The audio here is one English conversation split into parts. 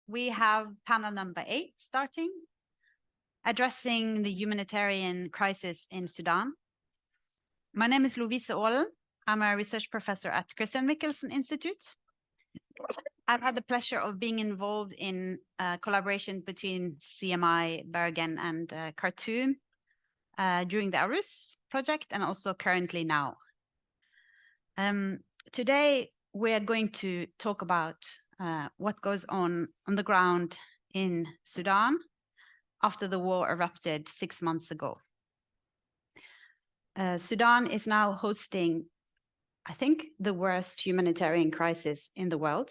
we have panel number 8 starting, addressing the humanitarian crisis in Sudan. My name is Lovise Aalen. I'm a research professor at Christian Michelsen Institute. I've had the pleasure of being involved in collaboration between CMI, Bergen, and Khartoum during the ARUS project, and also currently now. Today, we are going to talk about what goes on the ground in Sudan after the war erupted 6 months ago. Sudan is now hosting, I think, the worst humanitarian crisis in the world,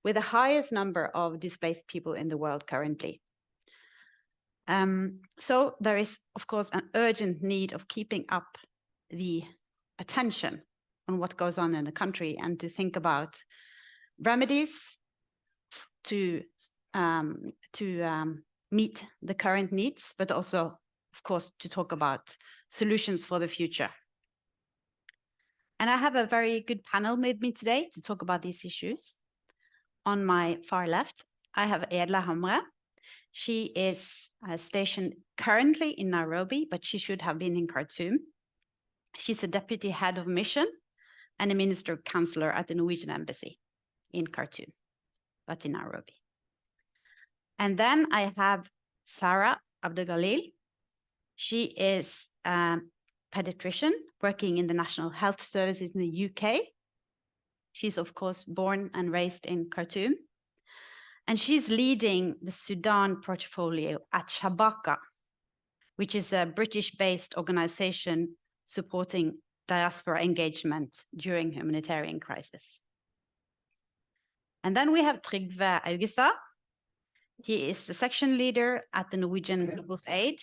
with the highest number of displaced people in the world currently. So there is, of course, an urgent need of keeping up the attention on what goes on in the country and to think about remedies to meet the current needs, but also, of course, to talk about solutions for the future. And I have a very good panel with me today to talk about these issues. On my far left, I have Edla Hamre. She is stationed currently in Nairobi, but she should have been in Khartoum. She's a deputy head of mission and a minister counselor at the Norwegian embassy in Khartoum, but in Nairobi. And then I have Sarah Abdelgalil. She is a pediatrician working in the National Health Services in the UK. She's, of course, born and raised in Khartoum. And she's leading the Sudan portfolio at Shabaka, which is a British-based organization supporting diaspora engagement during humanitarian crisis. And then we have Trygve Augestad. He is the section leader at the Norwegian Global Aid,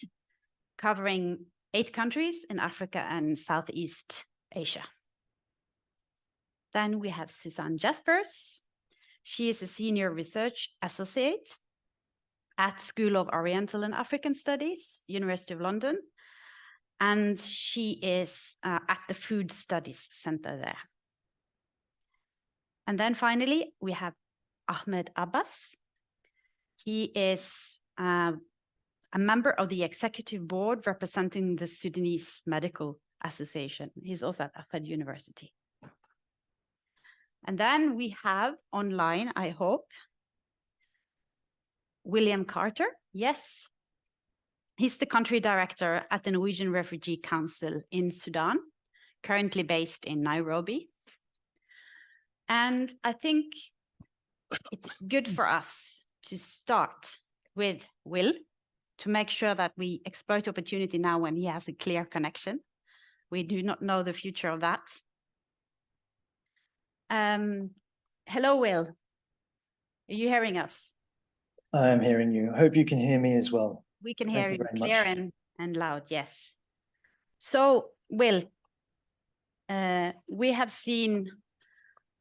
covering 8 countries in Africa and Southeast Asia. Then we have Susanne Jaspers. She is a senior research associate at School of Oriental and African Studies, University of London, and she is at the Food Studies Center there. And then finally, we have Ahmed Abbas. He is a member of the executive board representing the Sudanese Medical Association. He's also at Ahmed University. And then we have online, I hope, William Carter. Yes, he's the country director at the Norwegian Refugee Council in Sudan, currently based in Nairobi. And I think it's good for us to start with Will, to make sure that we exploit opportunity now when he has a clear connection. We do not know the future of that. Hello, Will. Are you hearing us? I am hearing you. I hope you can hear me as well. We can hear you clear and loud, yes. So, Will, we have seen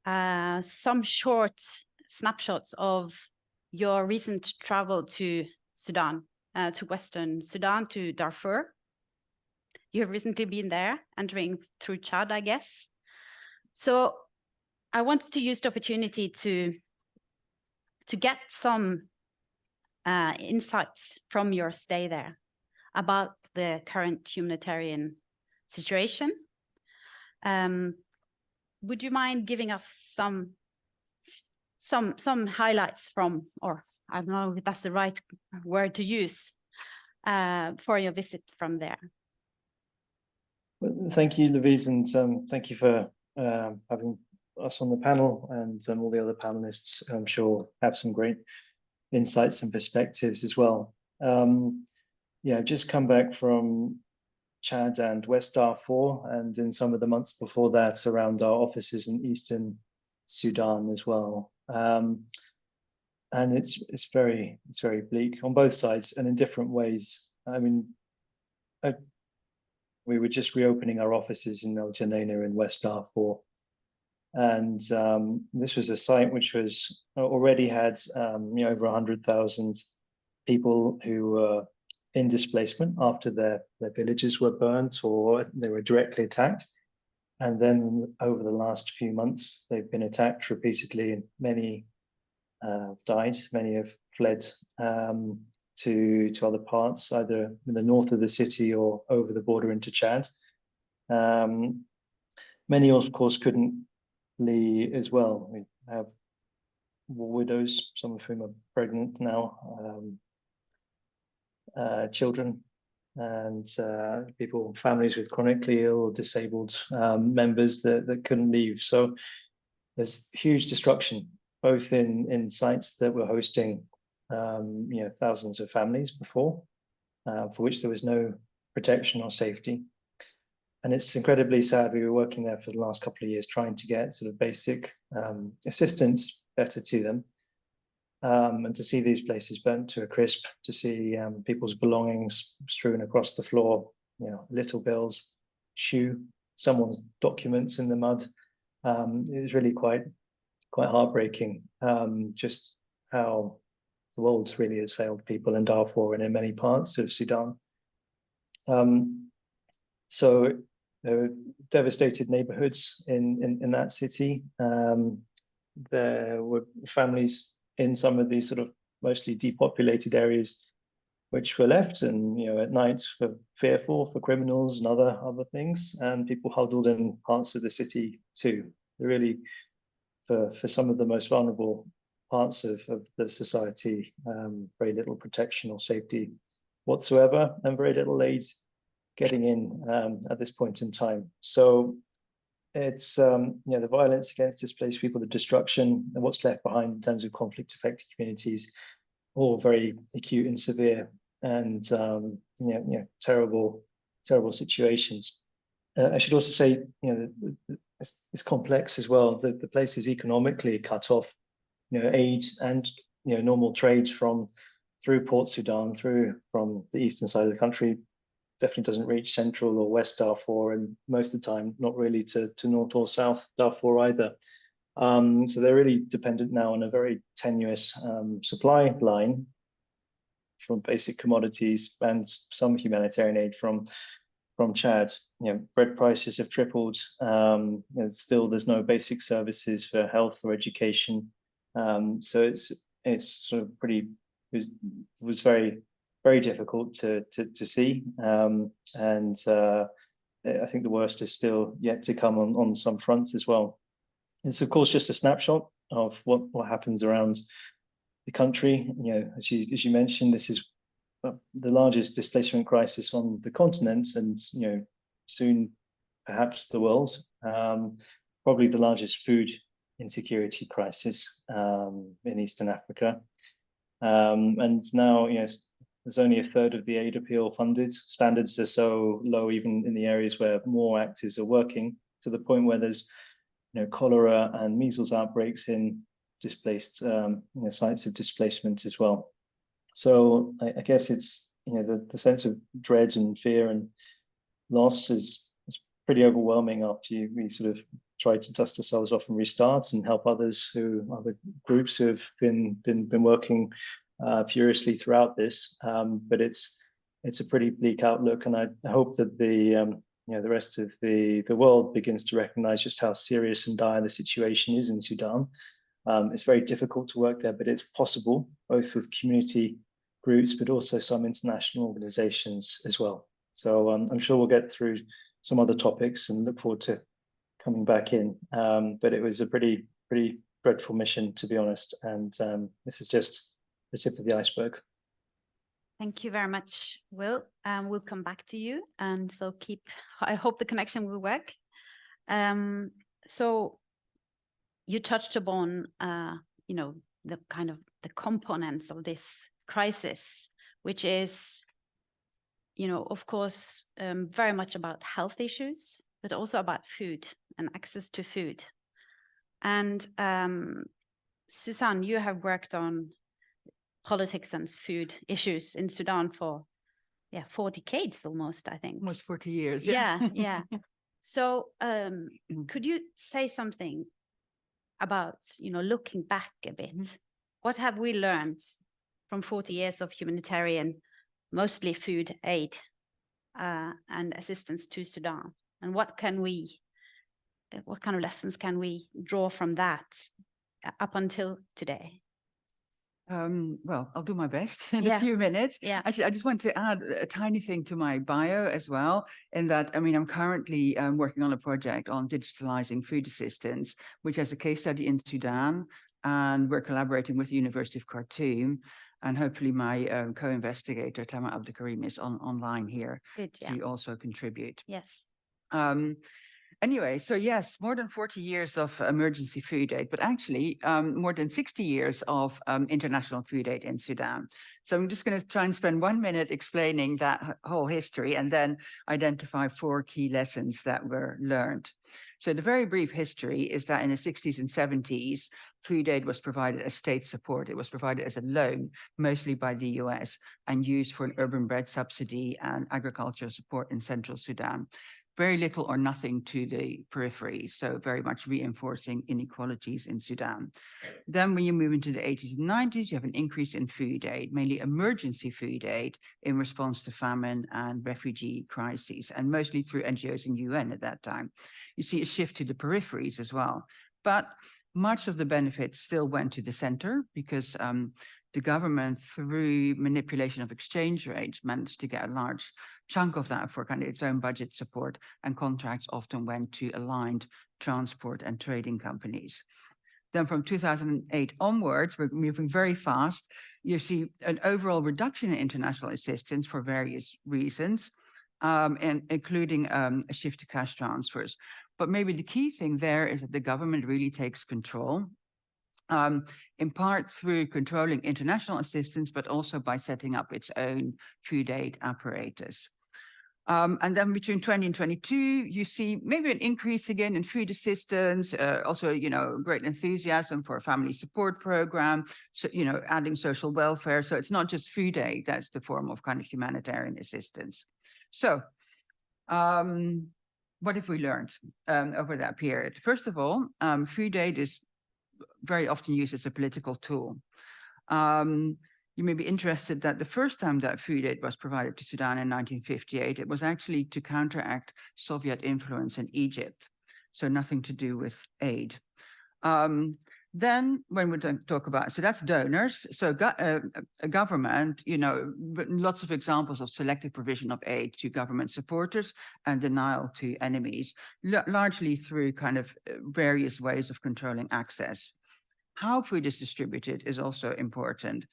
some short snapshots of your recent travel to Sudan, to Western Sudan, to Darfur. You have recently been there, entering through Chad, I guess. So I wanted to use the opportunity to get some insights from your stay there about the current humanitarian situation. Would you mind giving us some highlights from, or I don't know if that's the right word to use, for your visit from there? Well, thank you, Louise, and thank you for having us on the panel, and all the other panelists, I'm sure, have some great insights and perspectives as well. Yeah, I've just come back from Chad and West Darfur, and in some of the months before that, around our offices in Eastern Sudan as well. And it's very bleak on both sides and in different ways. I mean, we were just reopening our offices in El Janena in West Darfur. And this was a site which was already had over 100,000 people who were in displacement after their villages were burnt or they were directly attacked. And then over the last few months, they've been attacked repeatedly in many died. Many have fled to other parts, either in the north of the city or over the border into Chad. Many, of course, couldn't flee as well. We have widows, some of whom are pregnant now, children, and people, families with chronically ill or disabled members that couldn't leave. So there's huge destruction, both in sites that were hosting thousands of families before, for which there was no protection or safety. And it's incredibly sad. We were working there for the last couple of years trying to get sort of basic assistance better to them. And to see these places burnt to a crisp, to see people's belongings strewn across the floor, little bills, shoe, someone's documents in the mud. It was really quite heartbreaking, just how the world really has failed people in Darfur and in many parts of Sudan. So there were devastated neighborhoods in that city. There were families in some of these sort of mostly depopulated areas which were left, and at night were fearful for criminals and other things, and people huddled in parts of the city too. Really, for some of the most vulnerable parts of the society, very little protection or safety whatsoever, and very little aid getting in at this point in time. So it's the violence against displaced people, the destruction, and what's left behind in terms of conflict-affected communities, all very acute and severe, and terrible situations. I should also say, it's complex as well. The place is economically cut off. Aid and normal trade through Port Sudan, from the eastern side of the country, definitely doesn't reach central or west Darfur, and most of the time not really to north or south Darfur either. So they're really dependent now on a very tenuous supply line from basic commodities and some humanitarian aid from Chad. Bread prices have tripled. And still, there's no basic services for health or education. So it's sort of was very, very difficult to see, and I think the worst is still yet to come on some fronts as well. It's of course just a snapshot of what happens around the country. As you mentioned, this is the largest displacement crisis on the continent, and soon perhaps the world. Probably the largest food insecurity crisis in Eastern Africa, and now there's only a third of the aid appeal funded. Standards are so low, even in the areas where more actors are working, to the point where there's cholera and measles outbreaks in displaced sites of displacement as well. So I guess it's the sense of dread and fear and loss is pretty overwhelming after we sort of try to dust ourselves off and restart and help other groups who have been working furiously throughout this, but it's a pretty bleak outlook, and I hope that the rest of the world begins to recognize just how serious and dire the situation is in Sudan. It's very difficult to work there, but it's possible, both with community groups, but also some international organizations as well. So I'm sure we'll get through some other topics and look forward to coming back in. But it was a pretty dreadful mission, to be honest, and this is just the tip of the iceberg. Thank you very much, Will. We'll come back to you, and so I hope the connection will work. So you touched upon, the kind of the components of this crisis, which is, of course, very much about health issues, but also about food and access to food. And Susanne, you have worked on politics and food issues in Sudan for 4 decades almost, I think. Almost 40 years. Yeah. So could you say something about, looking back a bit? What have we learned from 40 years of humanitarian, mostly food aid and assistance to Sudan? And what kind of lessons can we draw from that up until today? Well, I'll do my best in Yeah. a few minutes. Yeah. Actually, I just want to add a tiny thing to my bio as well, in that, I mean, I'm currently working on a project on digitalizing food assistance, which has a case study in Sudan, and we're collaborating with the University of Khartoum, and hopefully my co-investigator, Tama Abdulkarim, is online here Good. Yeah. to also contribute. Yes. Anyway, so yes, more than 40 years of emergency food aid, but actually more than 60 years of international food aid in Sudan. So I'm just going to try and spend 1 minute explaining that whole history and then identify 4 key lessons that were learned. So the very brief history is that in the 60s and 70s, food aid was provided as state support. It was provided as a loan, mostly by the US, and used for an urban bread subsidy and agricultural support in central Sudan. Very little or nothing to the periphery, so very much reinforcing inequalities in Sudan. Then when you move into the 80s and 90s, you have an increase in food aid, mainly emergency food aid in response to famine and refugee crises, and mostly through NGOs and UN at that time. You see a shift to the peripheries as well. But much of the benefits still went to the center because the government, through manipulation of exchange rates, managed to get a large chunk of that for kind of its own budget support, and contracts often went to aligned transport and trading companies. Then from 2008 onwards, we're moving very fast. You see an overall reduction in international assistance for various reasons, and including a shift to cash transfers. But maybe the key thing there is that the government really takes control, in part through controlling international assistance, but also by setting up its own food aid apparatus. And then between 20 and 22, you see maybe an increase again in food assistance, also, you know, great enthusiasm for a family support program, so, you know, adding social welfare. So it's not just food aid, that's the form of kind of humanitarian assistance. So what have we learned over that period? First of all, food aid is very often used as a political tool. You may be interested that the first time that food aid was provided to Sudan in 1958, it was actually to counteract Soviet influence in Egypt. So nothing to do with aid. Then when we talk about, so that's donors. So a government, you know, lots of examples of selective provision of aid to government supporters and denial to enemies, largely through kind of various ways of controlling access. How food is distributed is also important.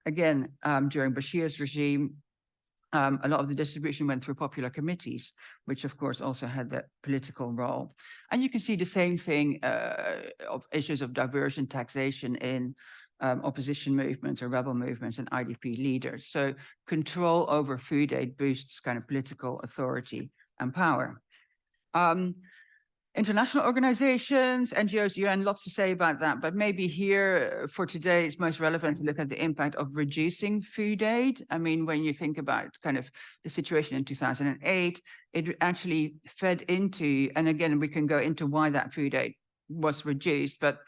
Again, during Bashir's regime, a lot of the distribution went through popular committees, which of course also had that political role. And you can see the same thing of issues of diversion, taxation in opposition movements or rebel movements and IDP leaders. So control over food aid boosts kind of political authority and power. International organizations, NGOs, UN, lots to say about that, but maybe here for today, it's most relevant to look at the impact of reducing food aid. I mean, when you think about kind of the situation in 2008, it actually fed into, and again, we can go into why that food aid was reduced, but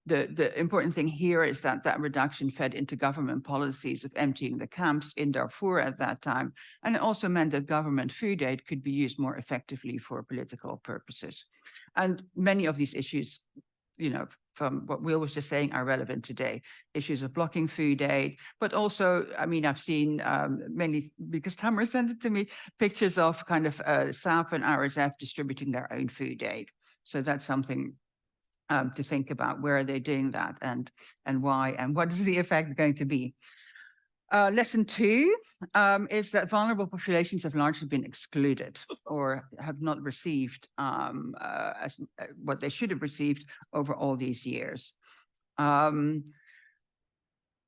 the important thing here is that that reduction fed into government policies of emptying the camps in Darfur at that time. And it also meant that government food aid could be used more effectively for political purposes. And many of these issues, you know, from what Will was just saying, are relevant today. Issues of blocking food aid, but also, I mean, I've seen mainly because Tamara sent it to me, pictures of kind of SAF and RSF distributing their own food aid. So that's something to think about. Where are they doing that, and why, and what is the effect going to be? Lesson 2 is that vulnerable populations have largely been excluded or have not received as what they should have received over all these years. Now,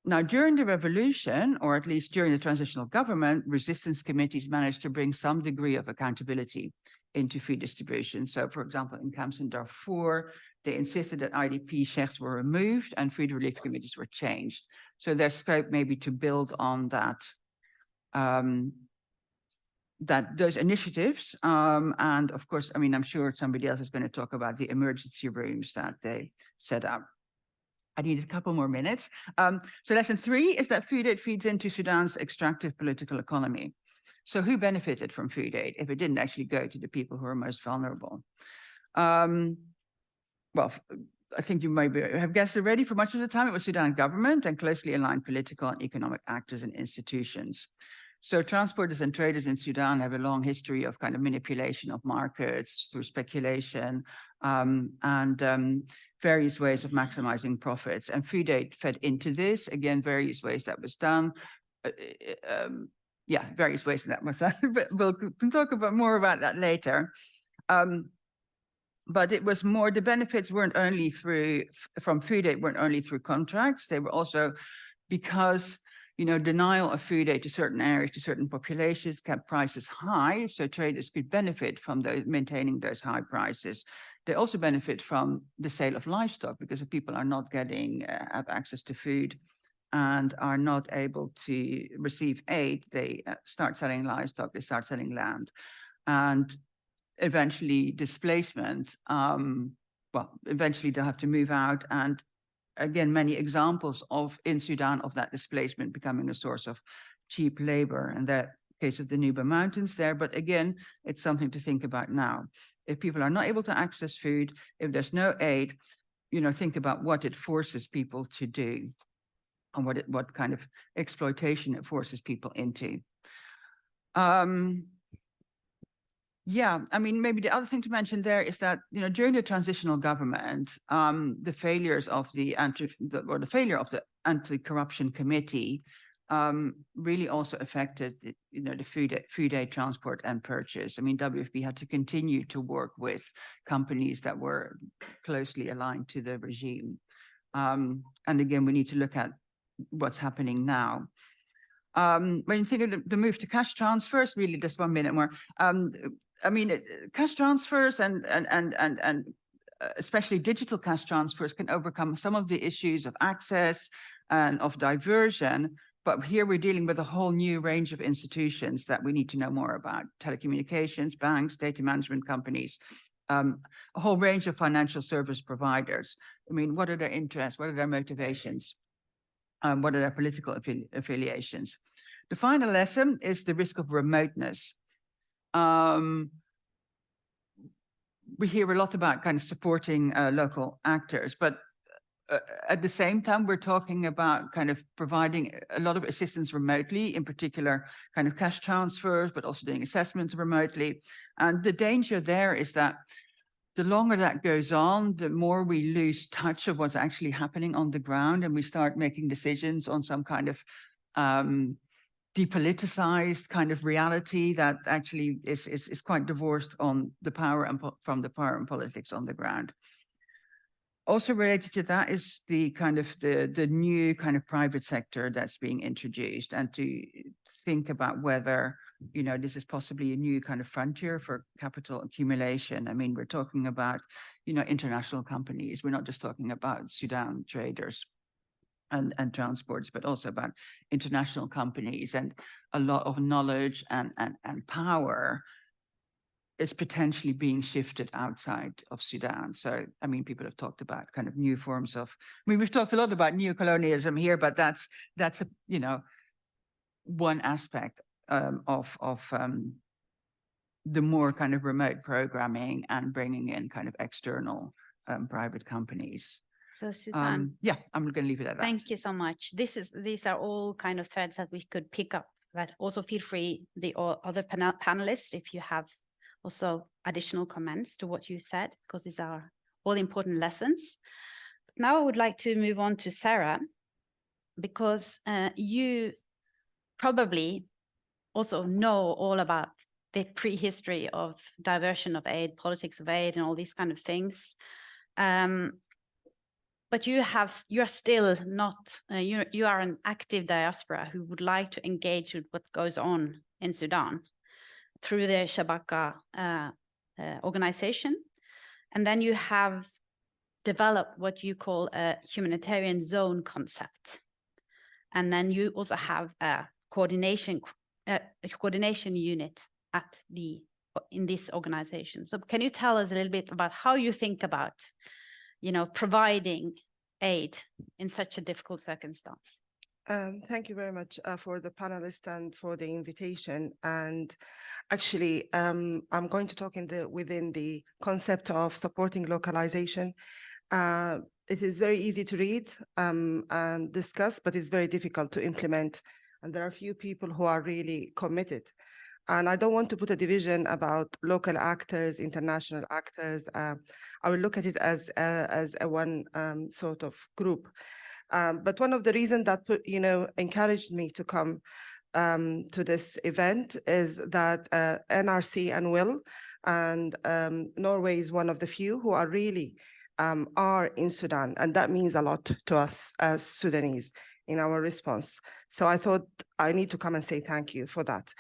during the revolution, or at least during the transitional government, resistance committees managed to bring some degree of accountability into food distribution. So, for example, in camps in Darfur, they insisted that IDP chefs were removed and food relief committees were changed. So there's scope maybe to build on that, those initiatives. And of course, I mean, I'm sure somebody else is going to talk about the emergency rooms that they set up. I need a couple more minutes. So lesson 3 is that food aid feeds into Sudan's extractive political economy. So who benefited from food aid if it didn't actually go to the people who are most vulnerable? Well, I think you maybe have guessed already, for much of the time it was Sudan government and closely aligned political and economic actors and institutions. So transporters and traders in Sudan have a long history of kind of manipulation of markets through speculation and various ways of maximizing profits. And food aid fed into this, again, various ways that was done. Yeah, various ways that was done, but we'll talk about more about that later. But it was more, the benefits weren't only from food aid, weren't only through contracts, they were also because, you know, denial of food aid to certain areas, to certain populations kept prices high, so traders could benefit from those, maintaining those high prices. They also benefit from the sale of livestock, because if people are not getting, have access to food and are not able to receive aid, they start selling livestock, they start selling land. And eventually displacement, well, eventually they'll have to move out. And again, many examples of in Sudan of that displacement becoming a source of cheap labor, and that case of the Nuba Mountains there. But again, it's something to think about now. If people are not able to access food, if there's no aid, you know, think about what it forces people to do and what kind of exploitation it forces people into. Yeah, I mean, maybe the other thing to mention there is that, you know, during the transitional government, the failures of the failure of the anti-corruption committee really also affected, you know, the food aid transport and purchase. I mean, WFP had to continue to work with companies that were closely aligned to the regime. And again, we need to look at what's happening now. When you think of the move to cash transfers, really just 1 minute more. I mean, cash transfers and especially digital cash transfers can overcome some of the issues of access and of diversion. But here we're dealing with a whole new range of institutions that we need to know more about: telecommunications, banks, data management companies, a whole range of financial service providers. I mean, what are their interests? What are their motivations? What are their political affiliations? The final lesson is the risk of remoteness. We hear a lot about kind of supporting local actors, but at the same time, we're talking about kind of providing a lot of assistance remotely, in particular kind of cash transfers, but also doing assessments remotely. And the danger there is that the longer that goes on, the more we lose touch of what's actually happening on the ground, and we start making decisions on some kind of depoliticized kind of reality that actually is quite divorced on the power and from the power and politics on the ground. Also related to that is the kind of the new kind of private sector that's being introduced, and to think about whether, you know, this is possibly a new kind of frontier for capital accumulation. I mean, we're talking about, you know, international companies. We're not just talking about Sudan traders and transports, but also about international companies, and a lot of knowledge and power is potentially being shifted outside of Sudan. So, I mean, people have talked about kind of new forms of, I mean, we've talked a lot about neocolonialism here, but that's a, you know, one aspect of the more kind of remote programming and bringing in kind of external private companies. So Susanne, yeah, I'm going to leave it at that. Thank you so much. These are all kind of threads that we could pick up. But also feel free, the other panelists, if you have also additional comments to what you said, because these are all important lessons. Now I would like to move on to Sarah, because you probably also know all about the prehistory of diversion of aid, politics of aid, and all these kind of things. But you are still not, you are an active diaspora who would like to engage with what goes on in Sudan through the Shabaka organization. And then you have developed what you call a humanitarian zone concept. And then you also have a coordination unit in this organization. So can you tell us a little bit about how you think about, you know, providing aid in such a difficult circumstance? Thank you very much for the panelists and for the invitation. And actually, I'm going to talk within the concept of supporting localization. It is very easy to read and discuss, but it's very difficult to implement. And there are few people who are really committed. And I don't want to put a division about local actors, international actors. I will look at it as a one sort of group. But one of the reasons that encouraged me to come to this event is that NRC and Will and Norway is one of the few who are really are in Sudan, and that means a lot to us as Sudanese in our response. So I thought I need to come and say thank you for that.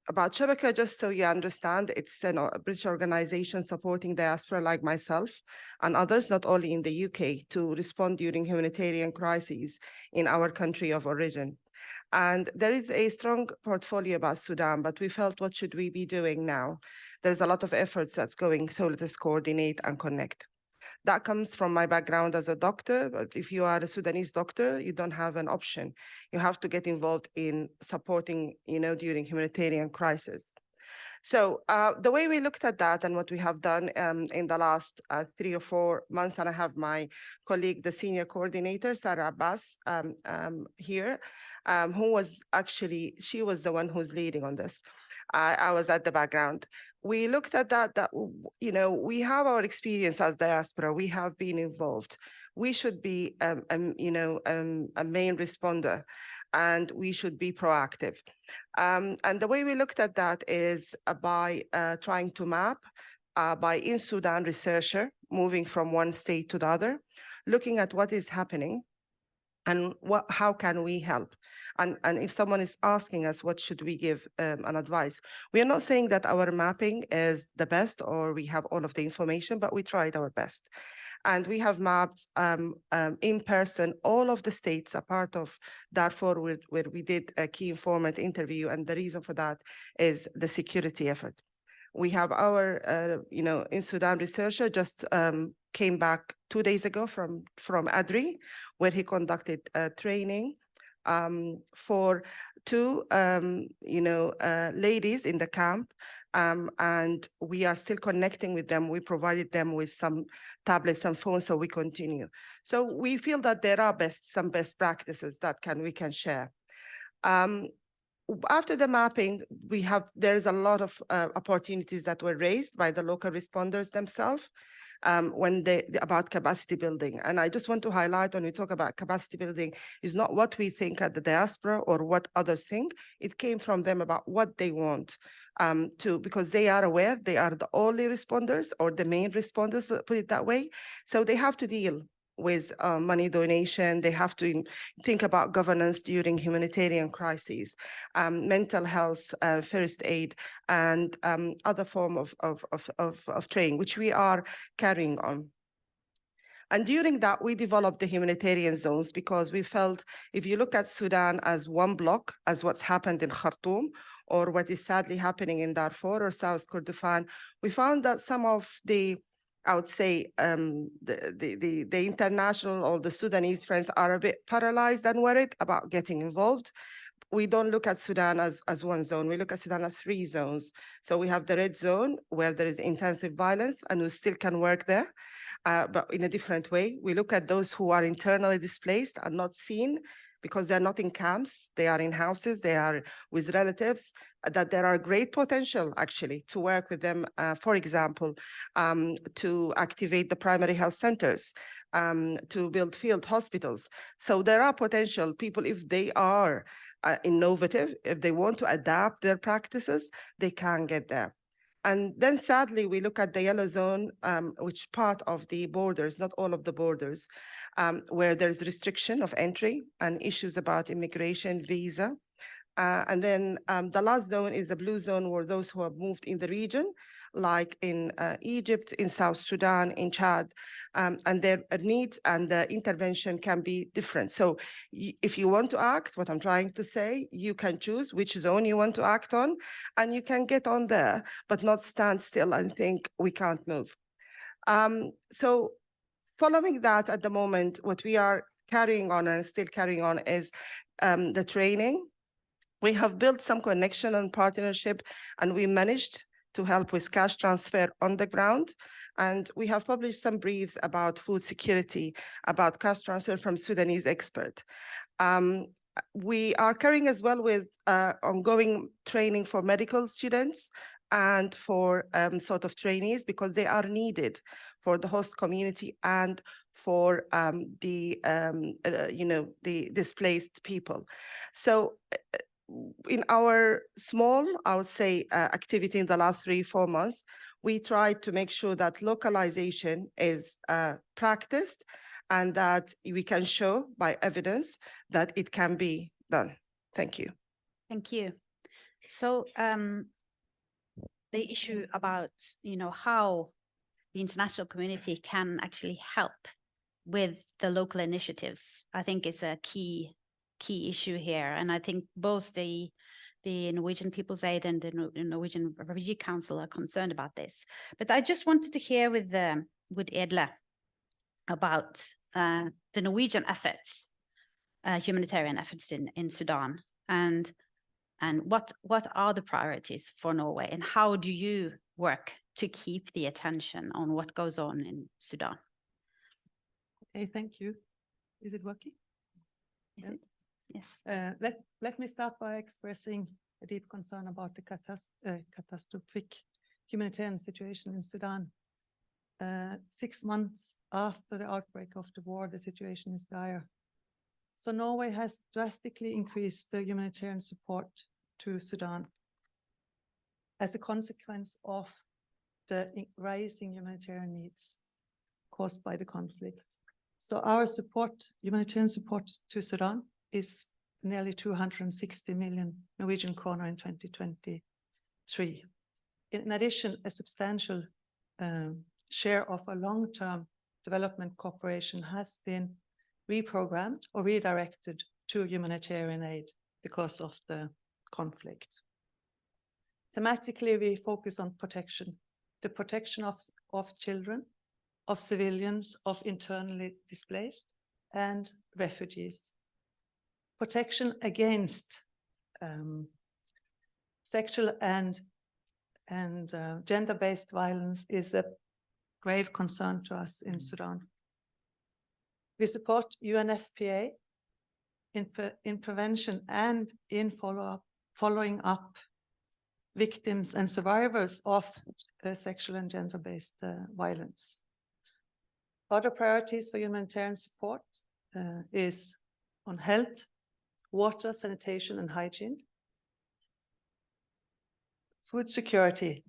About Shabaka, just so you understand, it's a British organization supporting diaspora like myself and others, not only in the UK, to respond during humanitarian crises in our country of origin. And there is a strong portfolio about Sudan, but we felt, what should we be doing now? There's a lot of efforts that's going, so let us coordinate and connect. That comes from my background as a doctor, but if you are a Sudanese doctor, you don't have an option. You have to get involved in supporting, during humanitarian crisis. So the way we looked at that and what we have done in the last 3 or 4 months, and I have my colleague, the senior coordinator, Sarah Abbas, here, who was actually, she was the one who's leading on this. I was at the background. We looked at that, we have our experience as diaspora. We have been involved. We should be, a main responder, and we should be proactive. And the way we looked at that is by trying to map by in Sudan researcher, moving from one state to the other, looking at what is happening and how can we help. And if someone is asking us, what should we give an advice? We are not saying that our mapping is the best or we have all of the information, but we tried our best. And we have mapped in person all of the states, a part of Darfur, where we did a key informant interview. And the reason for that is the security effort. We have our, in Sudan researcher just came back 2 days ago from Adri, where he conducted training for 2, ladies in the camp. And we are still connecting with them. We provided them with some tablets and phones, so we continue. So we feel that there are some best practices that we can share. After the mapping, there's a lot of opportunities that were raised by the local responders themselves about capacity building. And I just want to highlight, when we talk about capacity building, is not what we think at the diaspora or what others think. It came from them about what they want because they are aware they are the only responders or the main responders, put it that way. So they have to deal with money donation. They have to think about governance during humanitarian crises, mental health, first aid, and other form of training, which we are carrying on. And during that, we developed the humanitarian zones because we felt if you look at Sudan as one block, as what's happened in Khartoum, or what is sadly happening in Darfur or South Kordofan, we found that some of the, I would say, the international or the Sudanese friends are a bit paralyzed and worried about getting involved. We don't look at Sudan as one zone. We look at Sudan as 3 zones. So we have the red zone where there is intensive violence and we still can work there, but in a different way. We look at those who are internally displaced and not seen because they're not in camps, they are in houses, they are with relatives, that there are great potential actually to work with them, for example, to activate the primary health centers, to build field hospitals. So there are potential people, if they are innovative, if they want to adapt their practices, they can get there. And then sadly, we look at the yellow zone, which part of the borders, not all of the borders, where there's restriction of entry and issues about immigration, visa. And then the last zone is the blue zone, where those who have moved in the region, like in Egypt, in South Sudan, in Chad, and their needs and the intervention can be different. So if you want to act, what I'm trying to say, you can choose which zone you want to act on, and you can get on there, but not stand still and think we can't move. So following that, at the moment, what we are carrying on and still carrying on is the training. We have built some connection and partnership, and we managed to help with cash transfer on the ground. And we have published some briefs about food security, about cash transfer from Sudanese expert. We are carrying as well with ongoing training for medical students and for sort of trainees, because they are needed for the host community and for the displaced people. So in our small, I would say, activity in the last 3-4 months, we tried to make sure that localization is practiced and that we can show by evidence that it can be done. Thank you. Thank you. So the issue about, how the international community can actually help with the local initiatives, I think is a key issue here. And I think both the Norwegian People's Aid and the Norwegian Refugee Council are concerned about this. But I just wanted to hear with Edle about the Norwegian efforts, humanitarian efforts in Sudan, and what are the priorities for Norway, and how do you work to keep the attention on what goes on in Sudan? Okay, thank you. Is it working? Is it? Yes. Let me start by expressing a deep concern about the catastrophic humanitarian situation in Sudan. 6 months after the outbreak of the war, the situation is dire. So Norway has drastically increased the humanitarian support to Sudan as a consequence of the rising humanitarian needs caused by the conflict. So our humanitarian support to Sudan is nearly 260 million Norwegian kroner in 2023. In addition, a substantial share of a long-term development cooperation has been reprogrammed or redirected to humanitarian aid because of the conflict. Thematically, we focus on protection, the protection of children, of civilians, of internally displaced, and refugees. Protection against sexual and gender-based violence is a grave concern to us in Sudan. We support UNFPA in prevention and in following up victims and survivors of sexual and gender-based violence. Other priorities for humanitarian support is on health, water, sanitation, and hygiene. Food security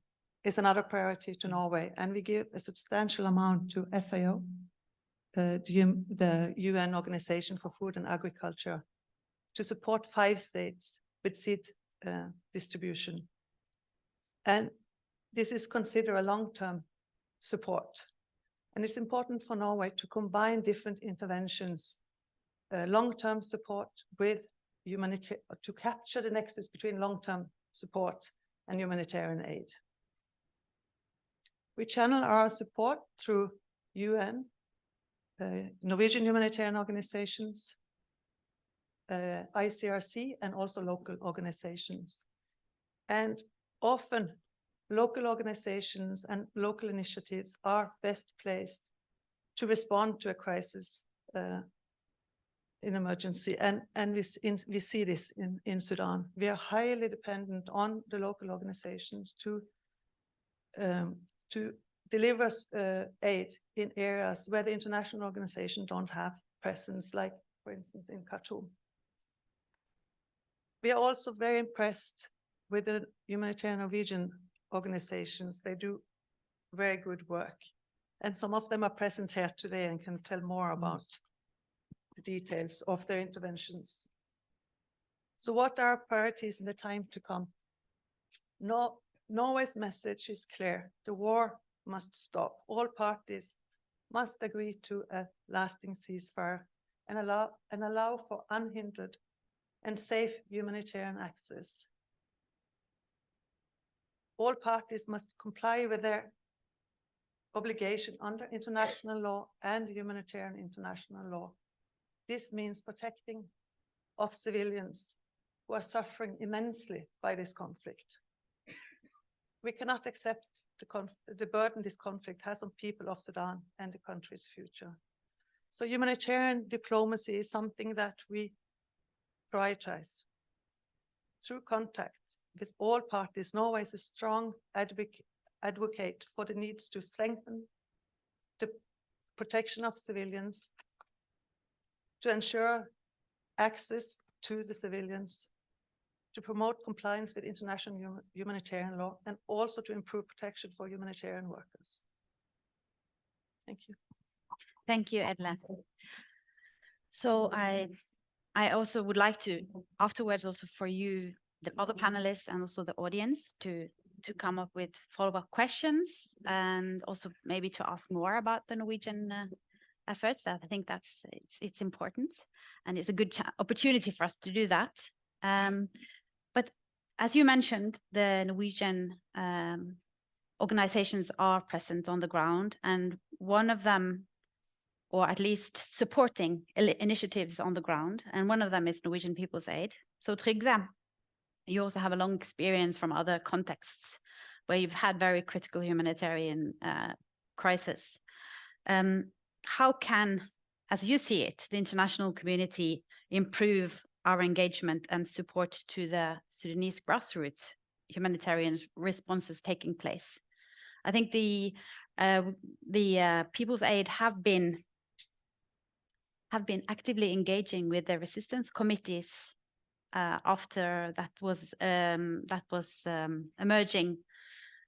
is another priority to Norway, and we give a substantial amount to FAO, the UN Organization for Food and Agriculture, to support 5 states with seed distribution. And this is considered a long-term support. And it's important for Norway to combine different interventions, long-term support with humanitarian, to capture the nexus between long-term support and humanitarian aid. We channel our support through UN, Norwegian humanitarian organizations, ICRC, and also local organizations. And often local organizations and local initiatives are best placed to respond to a crisis in emergency. And we see this in Sudan. We are highly dependent on the local organizations to deliver aid in areas where the international organizations don't have presence, like, for instance, in Khartoum. We are also very impressed with the humanitarian Norwegian organizations. They do very good work. And some of them are present here today and can tell more about the details of their interventions. So what are our priorities in the time to come? Norway's message is clear. The war must stop. All parties must agree to a lasting ceasefire and allow for unhindered and safe humanitarian access. All parties must comply with their obligation under international law and humanitarian international law. This means protecting of civilians who are suffering immensely by this conflict. We cannot accept the burden this conflict has on people of Sudan and the country's future. So humanitarian diplomacy is something that we prioritize. Through contact with all parties, Norway is a strong advocate for the needs to strengthen the protection of civilians, to ensure access to the civilians, to promote compliance with international humanitarian law, and also to improve protection for humanitarian workers. Thank you. Thank you, Edla. So I also would like to afterwards also for you, the other panelists and also the audience to come up with follow-up questions and also maybe to ask more about the Norwegian efforts. I think it's important and it's a good opportunity for us to do that. But as you mentioned, the Norwegian organizations are present on the ground, and one of them, or at least supporting initiatives on the ground, and one of them is Norwegian People's Aid. So Trygve, you also have a long experience from other contexts where you've had very critical humanitarian crisis. How can, as you see it, the international community improve our engagement and support to the Sudanese grassroots humanitarian responses taking place? I think the People's Aid have been actively engaging with the resistance committees after that was emerging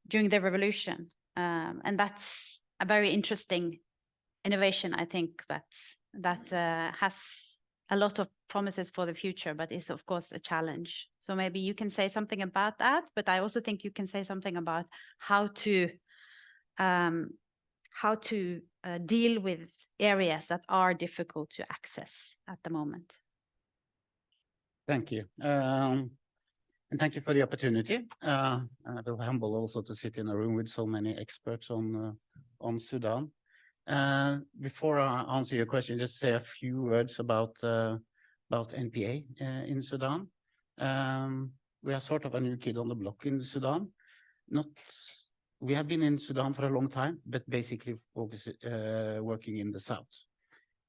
during the revolution, and that's a very interesting innovation. I think that has a lot of promises for the future, but is of course a challenge. So maybe you can say something about that, but I also think you can say something about how to deal with areas that are difficult to access at the moment. Thank you. And thank you for the opportunity. I'm humble also to sit in a room with so many experts on Sudan. Before I answer your question, just say a few words about NPA in Sudan. We are sort of a new kid on the block in Sudan. We have been in Sudan for a long time, but basically working in the south.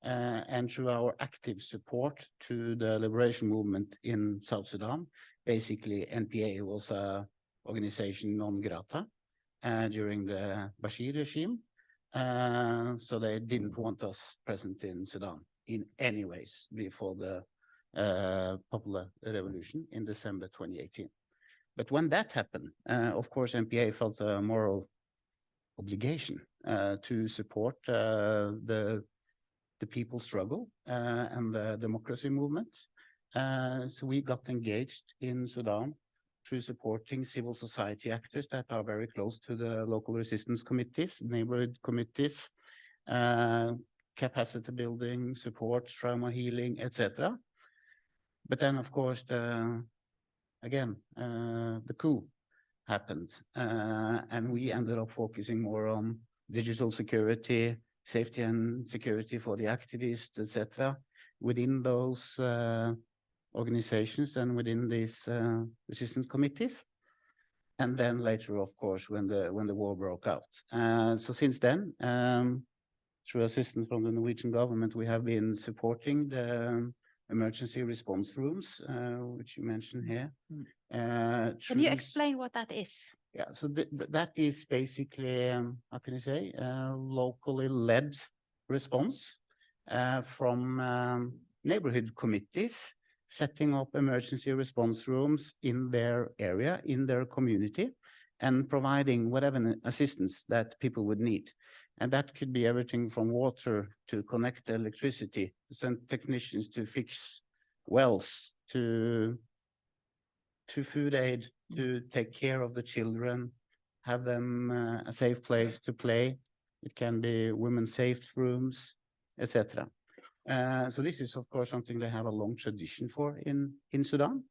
And through our active support to the liberation movement in South Sudan, basically NPA was an organization non grata during the Bashir regime. So they didn't want us present in Sudan in any ways before the popular revolution in December 2018. But when that happened, of course, NPA felt a moral obligation to support the people's struggle and the democracy movement. So we got engaged in Sudan through supporting civil society actors that are very close to the local resistance committees, neighborhood committees, capacity building, support, trauma healing, etc. But then, of course, the coup happened, and we ended up focusing more on digital security, safety and security for the activists, etc., within those organizations and within these resistance committees. And then later, of course, when the war broke out. So since then, through assistance from the Norwegian government, we have been supporting the emergency response rooms, which you mentioned here. Can you explain what that is? Yeah, so that is basically, how can you say, locally led response from neighborhood committees, setting up emergency response rooms in their area, in their community, and providing whatever assistance that people would need. And that could be everything from water to connect electricity, to send technicians to fix wells, to food aid, to take care of the children, have them a safe place to play. It can be women's safe rooms, etc. So this is, of course, something they have a long tradition for in Sudan.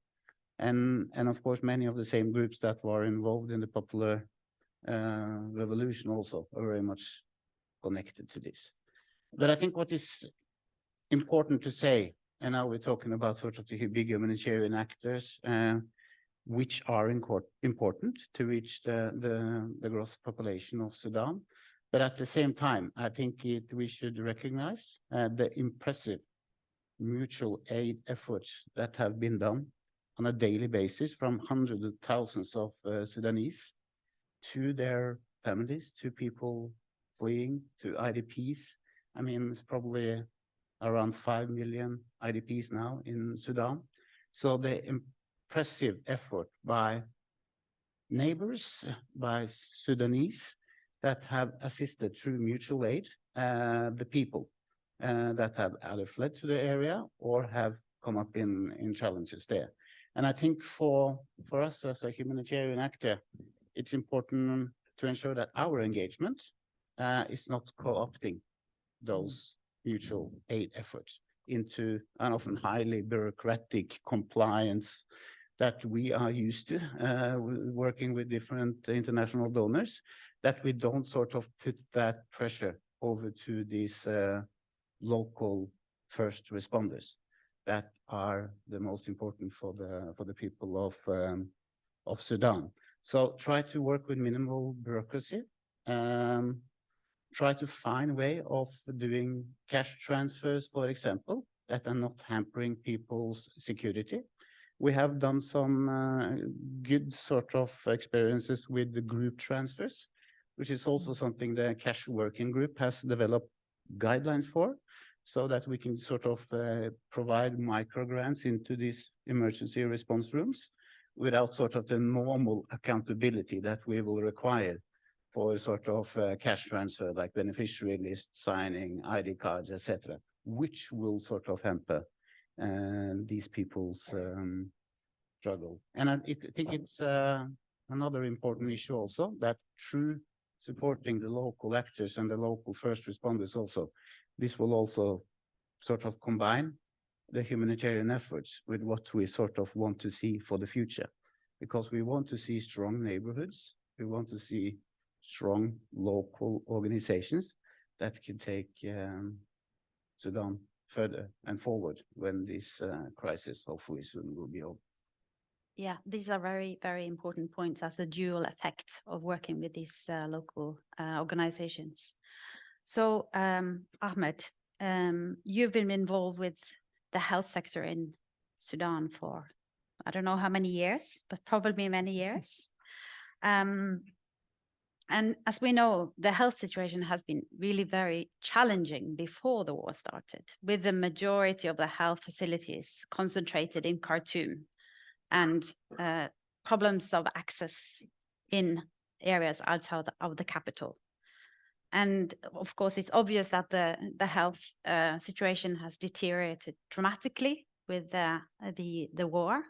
And of course, many of the same groups that were involved in the popular revolution also are very much connected to this. But I think what is important to say, and now we're talking about sort of the big humanitarian actors, which are important to reach the gross population of Sudan. But at the same time, I think we should recognize the impressive mutual aid efforts that have been done on a daily basis from hundreds of thousands of Sudanese to their families, to people fleeing, to IDPs. I mean, it's probably around 5 million IDPs now in Sudan. So the impressive effort by neighbors, by Sudanese that have assisted through mutual aid, the people that have either fled to the area or have come up in challenges there. And I think for us as a humanitarian actor, it's important to ensure that our engagement is not co-opting those mutual aid efforts into an often highly bureaucratic compliance that we are used to working with different international donors, that we don't sort of put that pressure over to these local first responders that are the most important for the people of Sudan. So try to work with minimal bureaucracy. Try to find a way of doing cash transfers, for example, that are not hampering people's security. We have done some good sort of experiences with the group transfers, which is also something the cash working group has developed guidelines for, so that we can sort of provide micro grants into these emergency response rooms without sort of the normal accountability that we will require for sort of cash transfer, like beneficiary list signing, ID cards, etc., which will sort of hamper these people's struggle. And I think it's another important issue also, that through supporting the local actors and the local first responders also, this will also sort of combine the humanitarian efforts with what we sort of want to see for the future, because we want to see strong neighborhoods. We want to see strong local organizations that can take Sudan further and forward when this crisis hopefully soon will be over. Yeah, these are very, very important points as a dual effect of working with these local organizations. So, Ahmed, you've been involved with the health sector in Sudan for, I don't know how many years, but probably many years. And as we know, the health situation has been really very challenging before the war started, with the majority of the health facilities concentrated in Khartoum and problems of access in areas outside of the capital. And of course, it's obvious that the health situation has deteriorated dramatically with the war,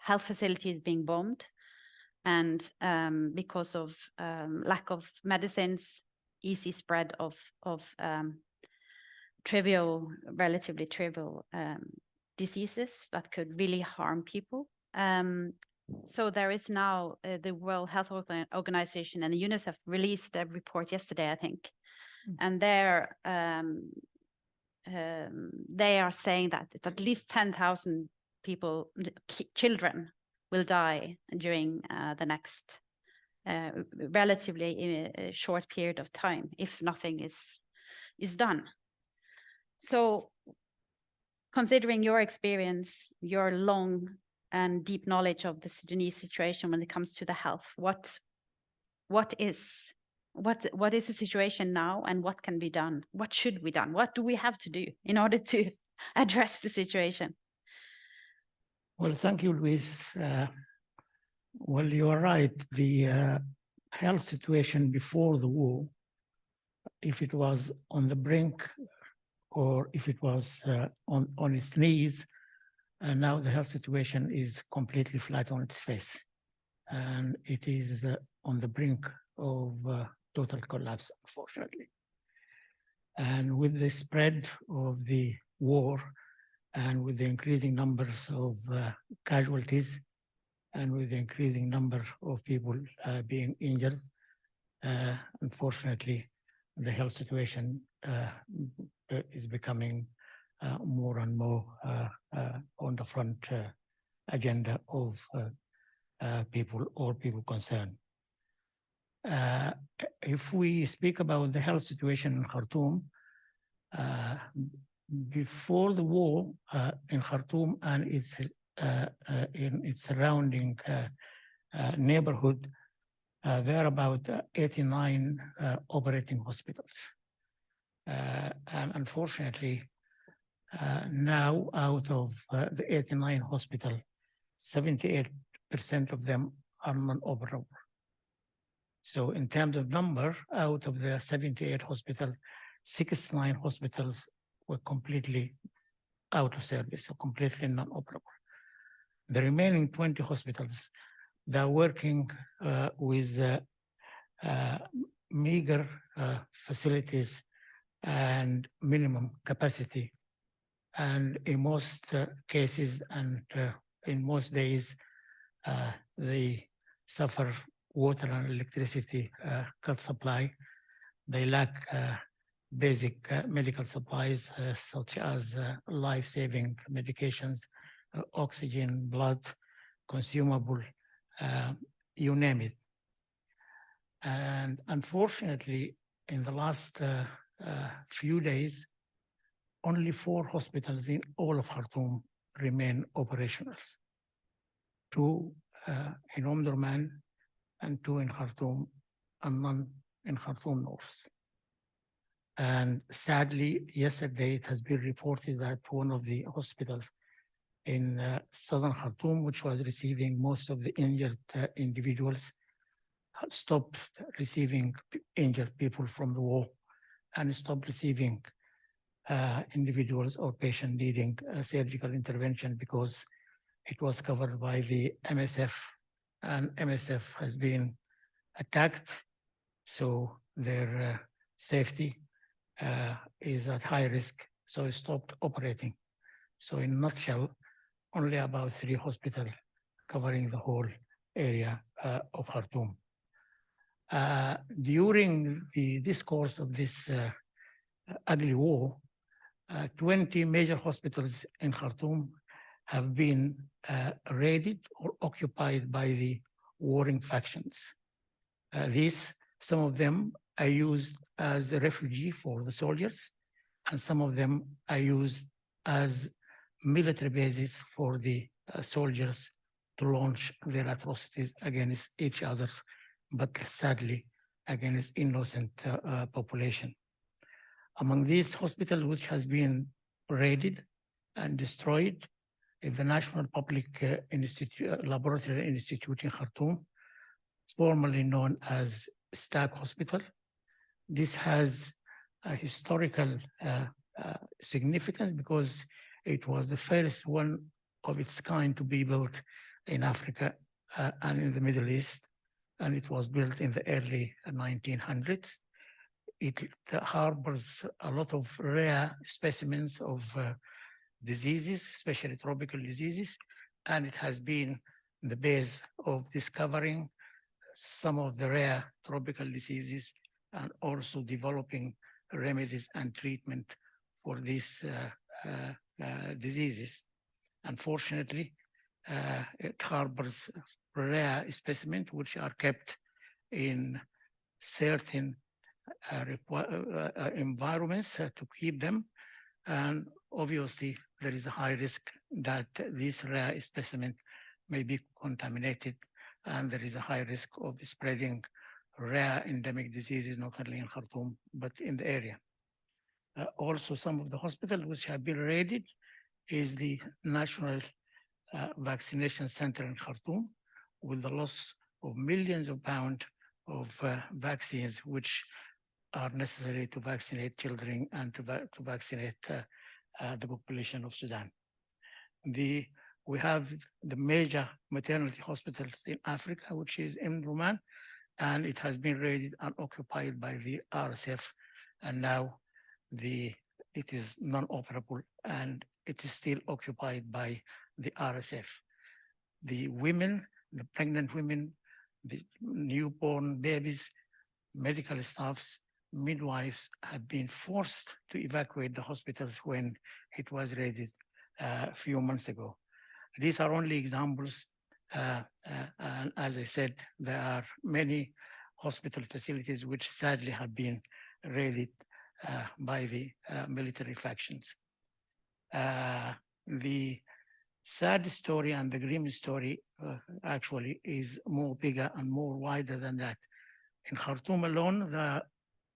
health facilities being bombed, and because of lack of medicines, easy spread of relatively trivial diseases that could really harm people. So there is now the World Health Organization and the UNICEF released a report yesterday, I think, and they are saying that at least 10,000 people, children, will die during the next relatively short period of time if nothing is done. So, considering your experience, your long and deep knowledge of the Sudanese situation when it comes to the health, what is the situation now, and what can be done? What should be done? What do we have to do in order to address the situation? Well, thank you, Louise. Well, you are right. The health situation before the war, if it was on the brink or if it was on its knees, and now the health situation is completely flat on its face. And it is on the brink of total collapse, unfortunately. And with the spread of the war and with the increasing numbers of casualties and with the increasing number of people being injured, unfortunately, the health situation is becoming more and more on the front agenda of people or people concerned. If we speak about the health situation in Khartoum, before the war in Khartoum and its in its surrounding neighborhood, there are about 89 operating hospitals. And unfortunately, now out of the 89 hospitals, 78% of them are non-operable. So in terms of number, out of the 78 hospitals, 69 hospitals were completely out of service, so completely non-operable. The remaining 20 hospitals, they're working with meager facilities and minimum capacity. And in most cases and in most days, they suffer water and electricity cut supply. They lack basic medical supplies such as life-saving medications, oxygen, blood, consumable, you name it. And unfortunately, in the last few days, only 4 hospitals in all of Khartoum remain operational. 2 in Omdurman and 2 in Khartoum and none in Khartoum North. And sadly, yesterday it has been reported that one of the hospitals in southern Khartoum, which was receiving most of the injured individuals, had stopped receiving injured people from the war and stopped receiving individuals or patients needing surgical intervention because it was covered by the MSF, and MSF has been attacked, so their safety is at high risk, so it stopped operating. So in a nutshell, only about 3 hospitals covering the whole area of Khartoum. During the discourse of this ugly war, 20 major hospitals in Khartoum have been raided or occupied by the warring factions. Some of them are used as a refugee for the soldiers, and some of them are used as military bases for the soldiers to launch their atrocities against each other, but sadly against innocent population. Among these hospitals which has been raided and destroyed is the National Public Laboratory Institute in Khartoum, formerly known as SNAC Hospital. This has a historical significance because it was the first one of its kind to be built in Africa and in the Middle East, and it was built in the early 1900s. It harbors a lot of rare specimens of diseases, especially tropical diseases, and it has been the base of discovering some of the rare tropical diseases and also developing remedies and treatment for these diseases. Unfortunately, it harbors rare specimens which are kept in certain environments to keep them, and obviously there is a high risk that these rare specimens may be contaminated, and there is a high risk of spreading rare endemic diseases not only in Khartoum but in the area. Also, some of the hospitals which have been raided is the National Vaccination Center in Khartoum, with the loss of millions of pounds of vaccines which are necessary to vaccinate children and to vaccinate the population of Sudan. We have the major maternity hospitals in Africa, which is Omdurman, and it has been raided and occupied by the RSF, and now it is non-operable and it is still occupied by the RSF. The women, the pregnant women, the newborn babies, medical staffs, midwives have been forced to evacuate the hospitals when it was raided a few months ago. These are only examples. And as I said, there are many hospital facilities which sadly have been raided by the military factions. The sad story and the grim story actually is more bigger and more wider than that. In Khartoum alone, there are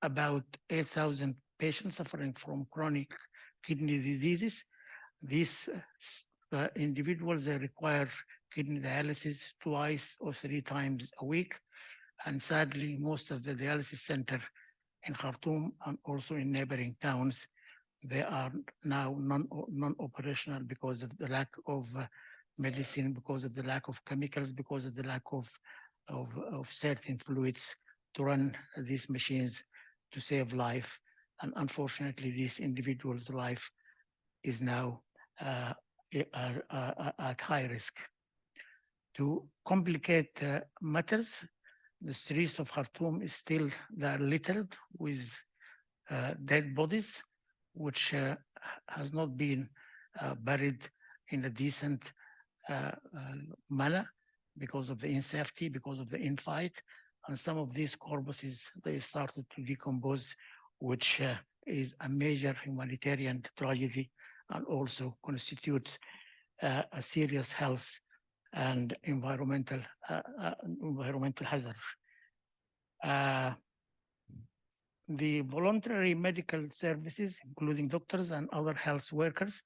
about 8,000 patients suffering from chronic kidney diseases. These individuals, they require kidney dialysis 2 or 3 times a week. And sadly, most of the dialysis center in Khartoum and also in neighboring towns, they are now non-operational because of the lack of medicine, because of the lack of chemicals, because of the lack of certain fluids to run these machines to save life. And unfortunately, this individual's life is now at high risk. To complicate matters, the streets of Khartoum is still they're littered with dead bodies, which has not been buried in a decent manner because of the insafety, because of the infight. And some of these corpses, they started to decompose, which is a major humanitarian tragedy and also constitutes a serious health and environmental hazard. The voluntary medical services, including doctors and other health workers,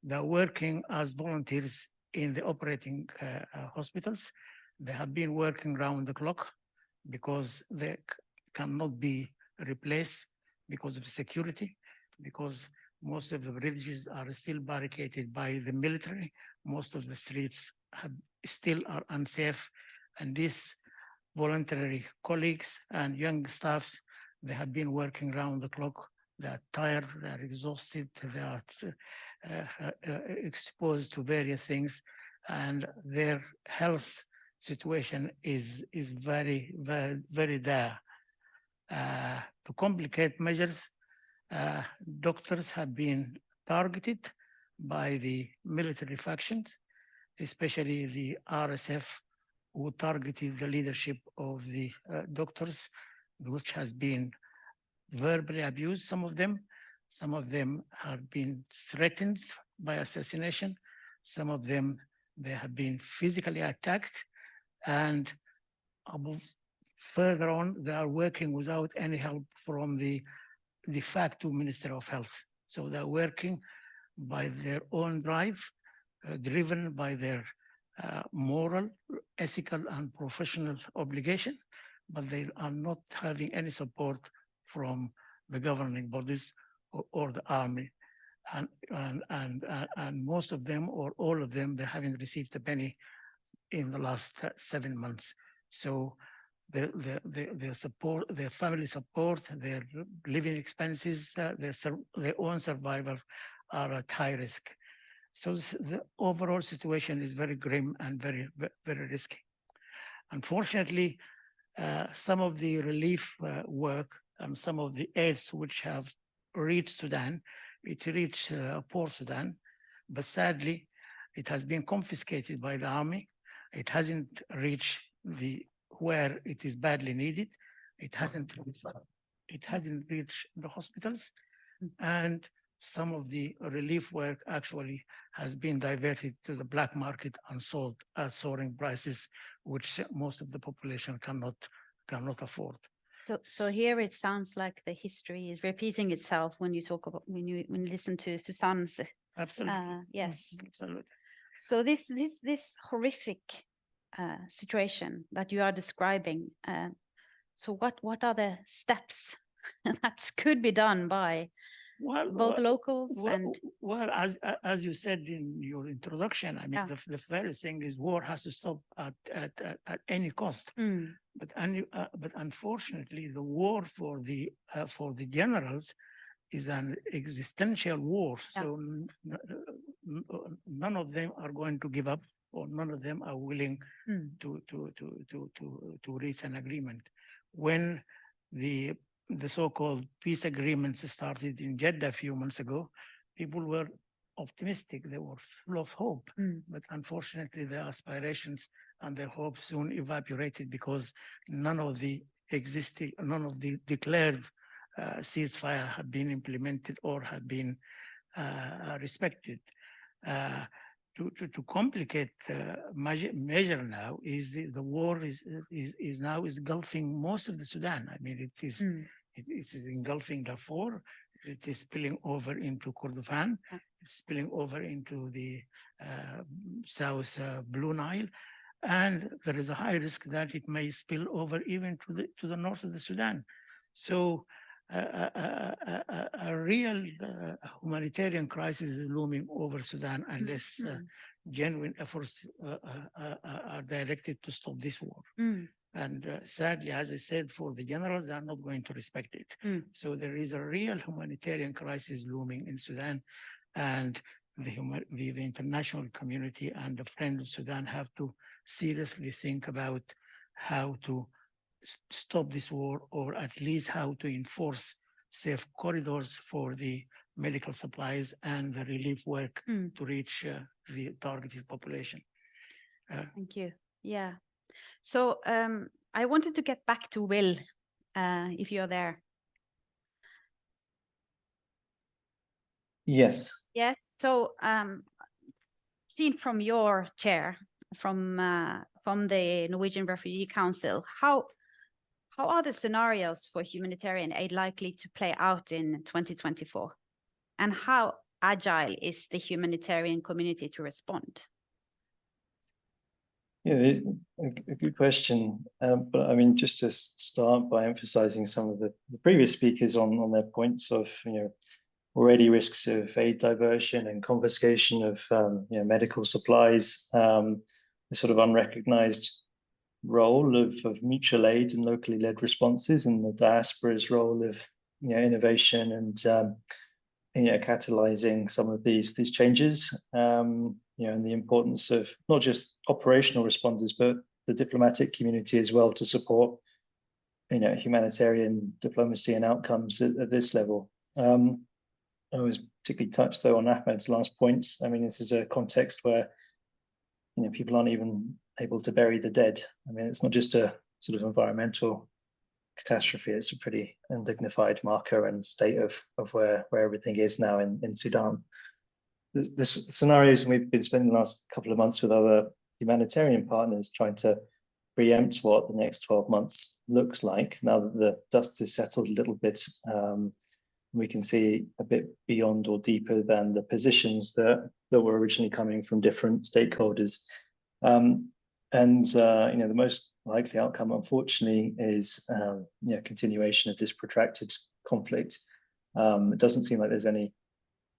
they're working as volunteers in the operating hospitals. They have been working round the clock because they cannot be replaced because of security, because most of the bridges are still barricaded by the military. Most of the streets still are unsafe. And these voluntary colleagues and young staffs, they have been working around the clock. They're tired, they're exhausted, they are exposed to various things, and their health situation is very, very, very dire. To complicate measures, doctors have been targeted by the military factions, especially the RSF, who targeted the leadership of the doctors, which has been verbally abused, some of them. Some of them have been threatened by assassination. Some of them, they have been physically attacked. And further on, they are working without any help from the de facto Minister of Health. So they're working by their own drive, driven by their moral, ethical, and professional obligation, but they are not having any support from the governing bodies or the army. And most of them, or all of them, they haven't received a penny in the last 7 months. So their support, their family support, their living expenses, their own survival are at high risk. So the overall situation is very grim and very, very risky. Unfortunately, some of the relief work and some of the aids which have reached Sudan, it reached Port Sudan, but sadly, it has been confiscated by the army. It hasn't reached where it is badly needed. It hasn't reached the hospitals, and some of the relief work actually has been diverted to the black market and sold at soaring prices, which most of the population cannot afford. So here it sounds like the history is repeating itself when you talk about when you listen to Susanne's. Absolutely. Yes. Absolutely. So this horrific situation that you are describing. So what are the steps that could be done by both locals and? Well, as you said in your introduction, I mean, the first thing is war has to stop at any cost. Mm. But unfortunately, the war for the generals is an existential war. So none of them are going to give up, or none of them are willing to reach an agreement. When the so-called peace agreements started in Jeddah a few months ago, people were optimistic, they were full of hope, but unfortunately their aspirations and the hope soon evaporated because none of the declared ceasefire have been implemented or have been respected. To complicate measure now is the war is now engulfing most of the Sudan. I mean, it is engulfing Darfur. It is spilling over into Kordofan, spilling over into the South Blue Nile, and there is a high risk that it may spill over even to the north of the Sudan. So a real humanitarian crisis is looming over Sudan unless genuine efforts are directed to stop this war. And sadly, as I said, for the generals, they are not going to respect it. So there is a real humanitarian crisis looming in Sudan, and the international community and the friends of Sudan have to seriously think about how to stop this war, or at least how to enforce safe corridors for the medical supplies and the relief work to reach the targeted population. Thank you. Yeah. So I wanted to get back to Will, if you're there. Yes. Yes. So seen from your chair, from the Norwegian Refugee Council, how are the scenarios for humanitarian aid likely to play out in 2024? And how agile is the humanitarian community to respond? Yeah, it's a good question. But I mean, just to start by emphasizing some of the previous speakers on their points of, already risks of aid diversion and confiscation of, medical supplies, the sort of unrecognized role of mutual aid and locally led responses, and the diaspora's role of, innovation and, catalyzing some of these changes, and the importance of not just operational responses, but the diplomatic community as well to support, humanitarian diplomacy and outcomes at this level. I was particularly touched though on Ahmed's last points. I mean, this is a context where, people aren't even able to bury the dead. I mean, it's not just a sort of environmental catastrophe, it's a pretty undignified marker and state of where everything is now in Sudan. The scenarios, and we've been spending the last couple of months with other humanitarian partners trying to preempt what the next 12 months looks like. Now that the dust has settled a little bit, we can see a bit beyond or deeper than the positions that were originally coming from different stakeholders. The most likely outcome, unfortunately, is continuation of this protracted conflict. It doesn't seem like there's any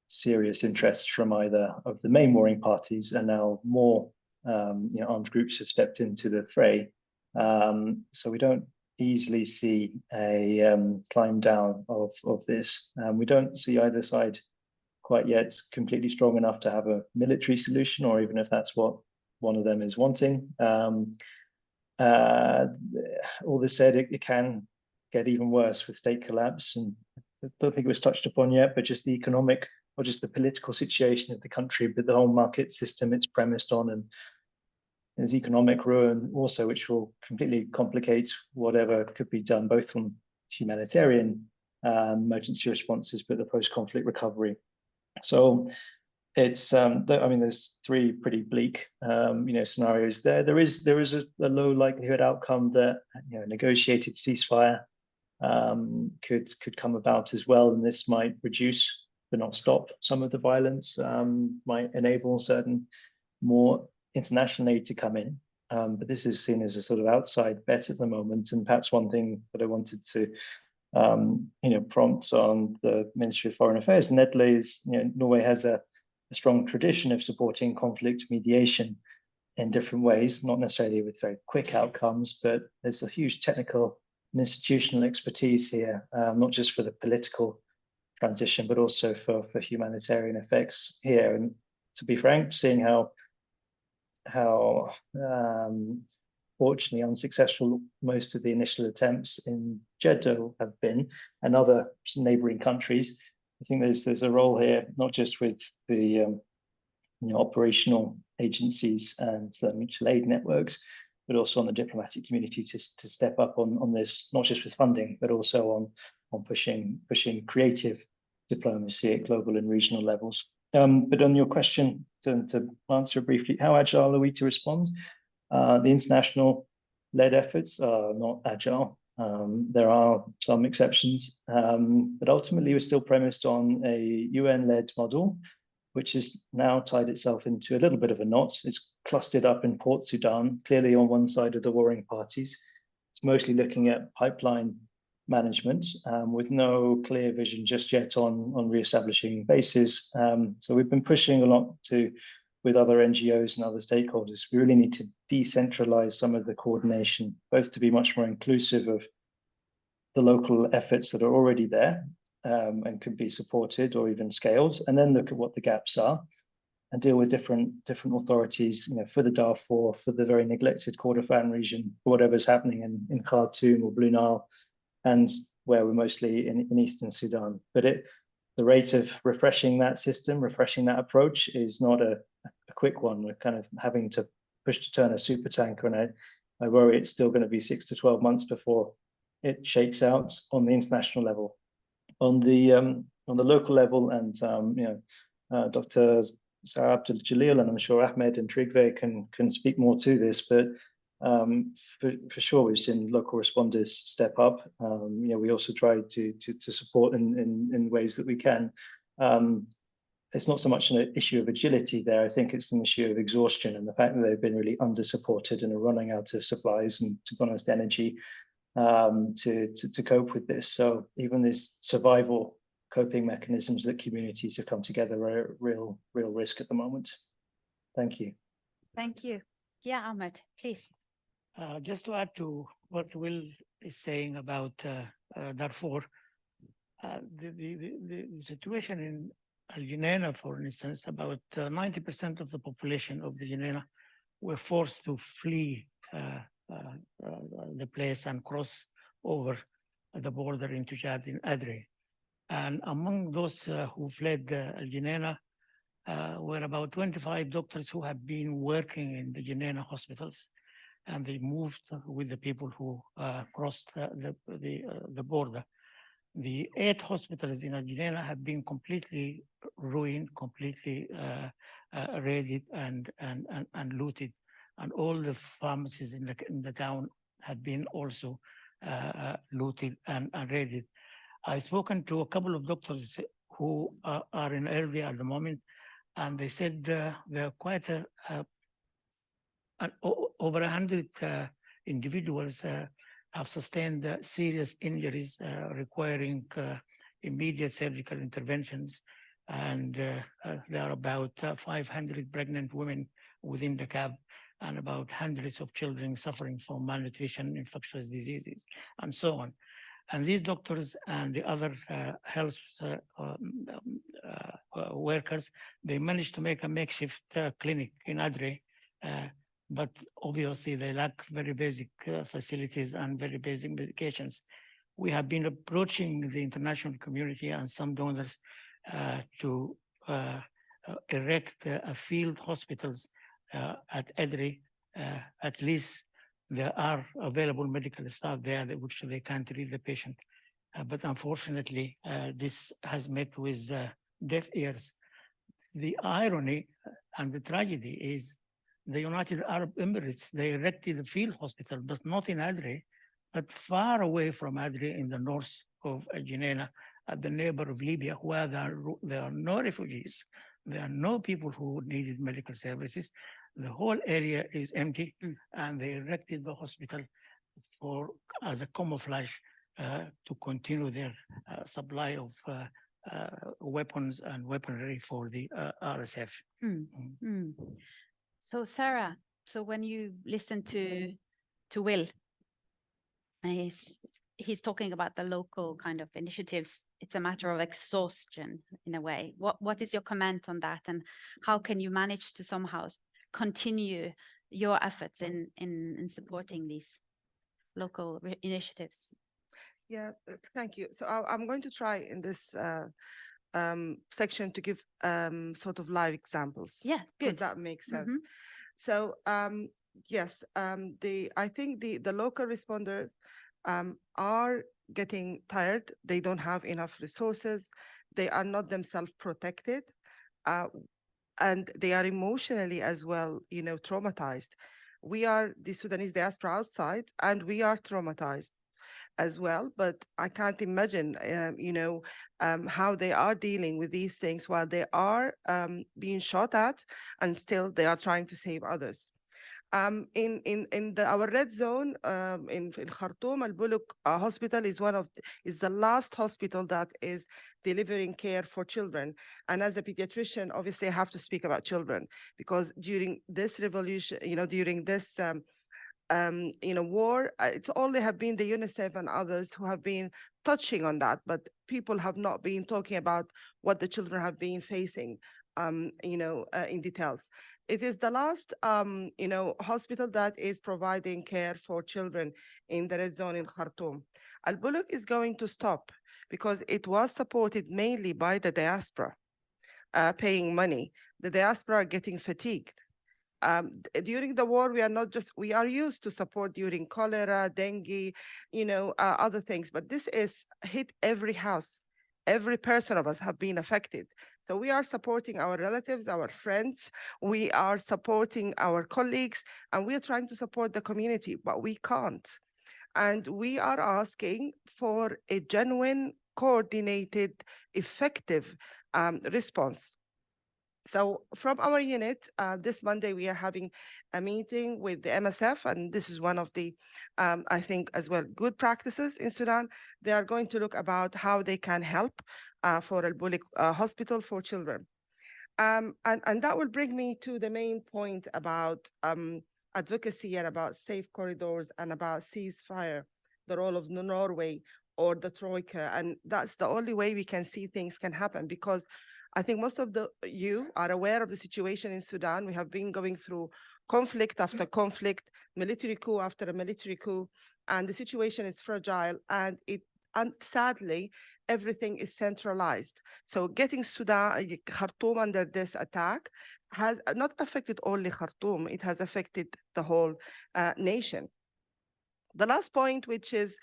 serious interest from either of the main warring parties, and now more armed groups have stepped into the fray. So we don't easily see a climb down of this. We don't see either side quite yet completely strong enough to have a military solution, or even if that's what one of them is wanting. All this said, it can get even worse with state collapse, and I don't think it was touched upon yet, but just the economic or just the political situation of the country, but the whole market system it's premised on, and there's economic ruin also, which will completely complicate whatever could be done, both from humanitarian emergency responses, but the post-conflict recovery. So it's, there's three pretty bleak, scenarios there. There is a low likelihood outcome that, a negotiated ceasefire could come about as well, and this might reduce but not stop some of the violence, might enable certain more international aid to come in. But this is seen as a sort of outside bet at the moment. And perhaps one thing that I wanted to prompt on the Ministry of Foreign Affairs, Nedley, is, Norway has a strong tradition of supporting conflict mediation in different ways, not necessarily with very quick outcomes, but there's a huge technical and institutional expertise here, not just for the political transition, but also for humanitarian effects here. And to be frank, seeing how fortunately unsuccessful most of the initial attempts in Jeddah have been, and other neighboring countries, I think there's a role here, not just with the operational agencies and mutual aid networks, but also on the diplomatic community to step up on this, not just with funding, but also on pushing creative diplomacy at global and regional levels. But on your question, to answer briefly, how agile are we to respond? The international-led efforts are not agile. There are some exceptions, but ultimately we're still premised on a UN-led model, which has now tied itself into a little bit of a knot. It's clustered up in Port Sudan, clearly on one side of the warring parties. It's mostly looking at pipeline management with no clear vision just yet on reestablishing bases. So we've been pushing a lot with other NGOs and other stakeholders. We really need to decentralize some of the coordination, both to be much more inclusive of the local efforts that are already there and could be supported or even scaled, and then look at what the gaps are and deal with different authorities, for the Darfur, for the very neglected Kordofan region, for whatever's happening in Khartoum or Blue Nile, and where we're mostly in Eastern Sudan. But the rate of refreshing that system, refreshing that approach is not a quick one. We're kind of having to push to turn a super tanker, and I worry it's still going to be 6 to 12 months before it shakes out on the international level. On the local level, and Dr. Sarah Abdul Jalil, and I'm sure Ahmed and Trygve can speak more to this, but for sure we've seen local responders step up. We also try to support in ways that we can. It's not so much an issue of agility there. I think it's an issue of exhaustion and the fact that they've been really under-supported and are running out of supplies and, to be honest, energy to cope with this. So even these survival coping mechanisms that communities have come together are a real risk at the moment. Thank you. Thank you. Yeah, Ahmed, please. Just to add to what Will is saying about Darfur, the situation in Al Junaina, for instance, about 90% of the population of the Junaina were forced to flee the place and cross over the border into Chad in Adre. And among those who fled Al Junaina were about 25 doctors who have been working in the Junaina hospitals, and they moved with the people who crossed the border. The 8 hospitals in Al Junaina have been completely ruined, completely raided and looted, and all the pharmacies in the town have been also looted and raided. I've spoken to a couple of doctors who are in area at the moment, and they said there are quite over 100 individuals have sustained serious injuries requiring immediate surgical interventions, and there are about 500 pregnant women within the camp, and about hundreds of children suffering from malnutrition, infectious diseases, and so on. And these doctors and the other health workers, they managed to make a makeshift clinic in Adre, but obviously they lack very basic facilities and very basic medications. We have been approaching the international community and some donors to erect field hospitals at Adre. At least there are available medical staff there which they can treat the patient. But unfortunately, this has met with deaf ears. The irony and the tragedy is the United Arab Emirates, they erected a field hospital, but not in Adre, but far away from Adre in the north of Al Junaina, at the neighbor of Libya, where there are no refugees. There are no people who needed medical services. The whole area is empty, and they erected the hospital as a camouflage to continue their supply of weapons and weaponry for the RSF. So Sarah, so when you listen to Will, he's talking about the local kind of initiatives. It's a matter of exhaustion in a way. What is your comment on that, and how can you manage to somehow continue your efforts in supporting these local initiatives? Yeah, thank you. So I'm going to try in this section to give sort of live examples. Yeah, Does good. that make sense? Mhm. So yes, I think the local responders are getting tired. They don't have enough resources. They are not themselves protected, and they are emotionally as well, traumatized. We are the Sudanese diaspora outside, and we are traumatized as well. But I can't imagine, how they are dealing with these things while they are being shot at, and still they are trying to save others. In our red zone in Khartoum, Al Buluk Hospital is the last hospital that is delivering care for children. And as a pediatrician, obviously I have to speak about children, because during this revolution, during this war, it's only have been the UNICEF and others who have been touching on that, but people have not been talking about what the children have been facing, in details. It is the last, hospital that is providing care for children in the red zone in Khartoum. Al Buluk is going to stop because it was supported mainly by the diaspora, paying money. The diaspora are getting fatigued. During the war, we are used to support during cholera, dengue, other things, but this is hit every house. Every person of us have been affected. So we are supporting our relatives, our friends, we are supporting our colleagues, and we are trying to support the community, but we can't. And we are asking for a genuine, coordinated, effective response. So from our unit, this Monday, we are having a meeting with the MSF, and this is one of the, I think, as well, good practices in Sudan. They are going to look about how they can help for Al Buluk Hospital for children. And that will bring me to the main point about advocacy and about safe corridors and about ceasefire, the role of Norway or the Troika. And that's the only way we can see things can happen, because I think most of you are aware of the situation in Sudan. We have been going through conflict after conflict, military coup after a military coup, and the situation is fragile, and sadly, everything is centralized. So getting Khartoum under this attack has not affected only Khartoum, it has affected the whole nation. The last point, which is,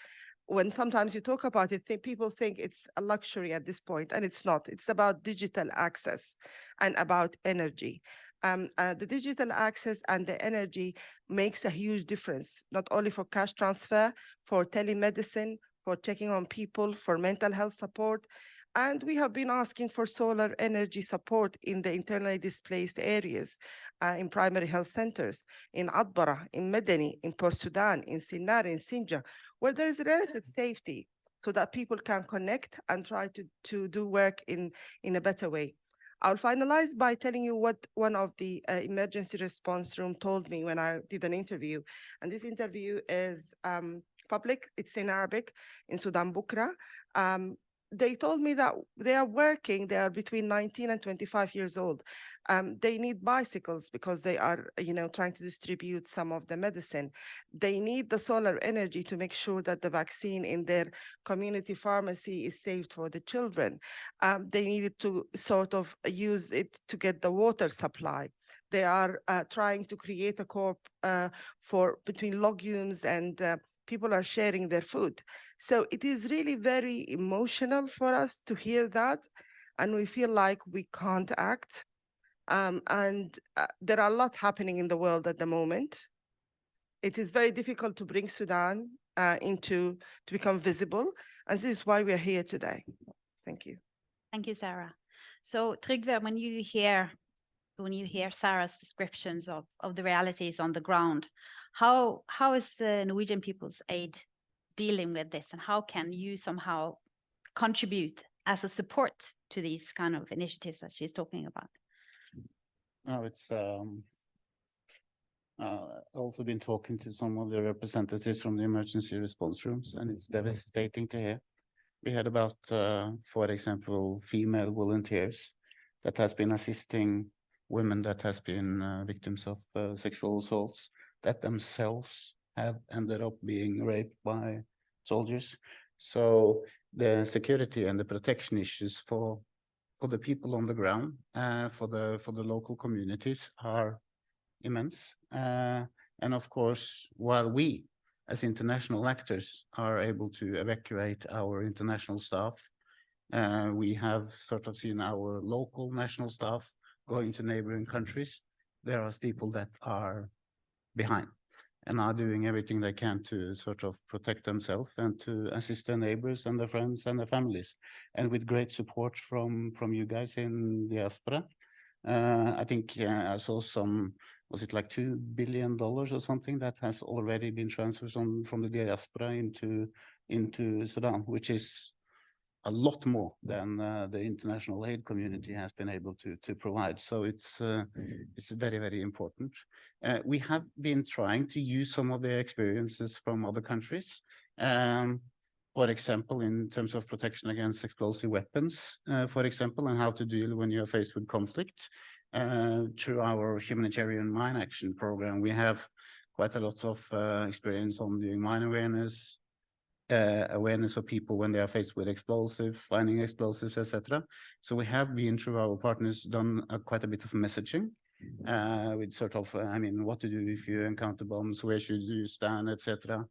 when sometimes you talk about it, people think it's a luxury at this point, and it's not. It's about digital access and about energy. The digital access and the energy makes a huge difference, not only for cash transfer, for telemedicine, for checking on people, for mental health support. And we have been asking for solar energy support in the internally displaced areas, in primary health centers, in Adbara, in Medani, in Port Sudan, in Sinnar, in Sinja, where there is relative safety, so that people can connect and try to do work in a better way. I'll finalize by telling you what one of the emergency response room told me when I did an interview. And this interview is public, it's in Arabic, in Sudan Bukra. They told me that they are between 19 and 25 years old. They need bicycles because they are, trying to distribute some of the medicine. They need the solar energy to make sure that the vaccine in their community pharmacy is saved for the children. They needed to sort of use it to get the water supply. They are trying to create a co-op for between legumes, and people are sharing their food. So it is really very emotional for us to hear that, and we feel like we can't act. There are a lot happening in the world at the moment. It is very difficult to bring Sudan to become visible, and this is why we are here today. Thank you. Thank you, Sarah. So Trygve, when you hear Sarah's descriptions of the realities on the ground, how is the Norwegian People's Aid dealing with this, and how can you somehow contribute as a support to these kind of initiatives that she's talking about? No, it's also been talking to some of the representatives from the emergency response rooms, and it's devastating to hear. We had about, for example, female volunteers that has been assisting women that has been victims of sexual assaults, that themselves have ended up being raped by soldiers. So the security and the protection issues for for the people on the ground, for the local communities are immense. And of course, while we as international actors are able to evacuate our international staff, we have sort of seen our local national staff going to neighboring countries. There are people that are behind and are doing everything they can to sort of protect themselves and to assist their neighbors and their friends and their families. And with great support from you guys in diaspora. I think I saw some, was it like $2 billion or something that has already been transferred from the diaspora into Sudan, which is a lot more than the international aid community has been able to provide. So it's very, very important. We have been trying to use some of the experiences from other countries. For example, in terms of protection against explosive weapons, for example, and how to deal when you're faced with conflict. Through our humanitarian mine action program, we have quite a lot of experience on doing mine awareness, awareness of people when they are faced with finding explosives, etc. So we have been, through our partners, done quite a bit of messaging with sort of, I mean, what to do if you encounter bombs, where should you stand, etc.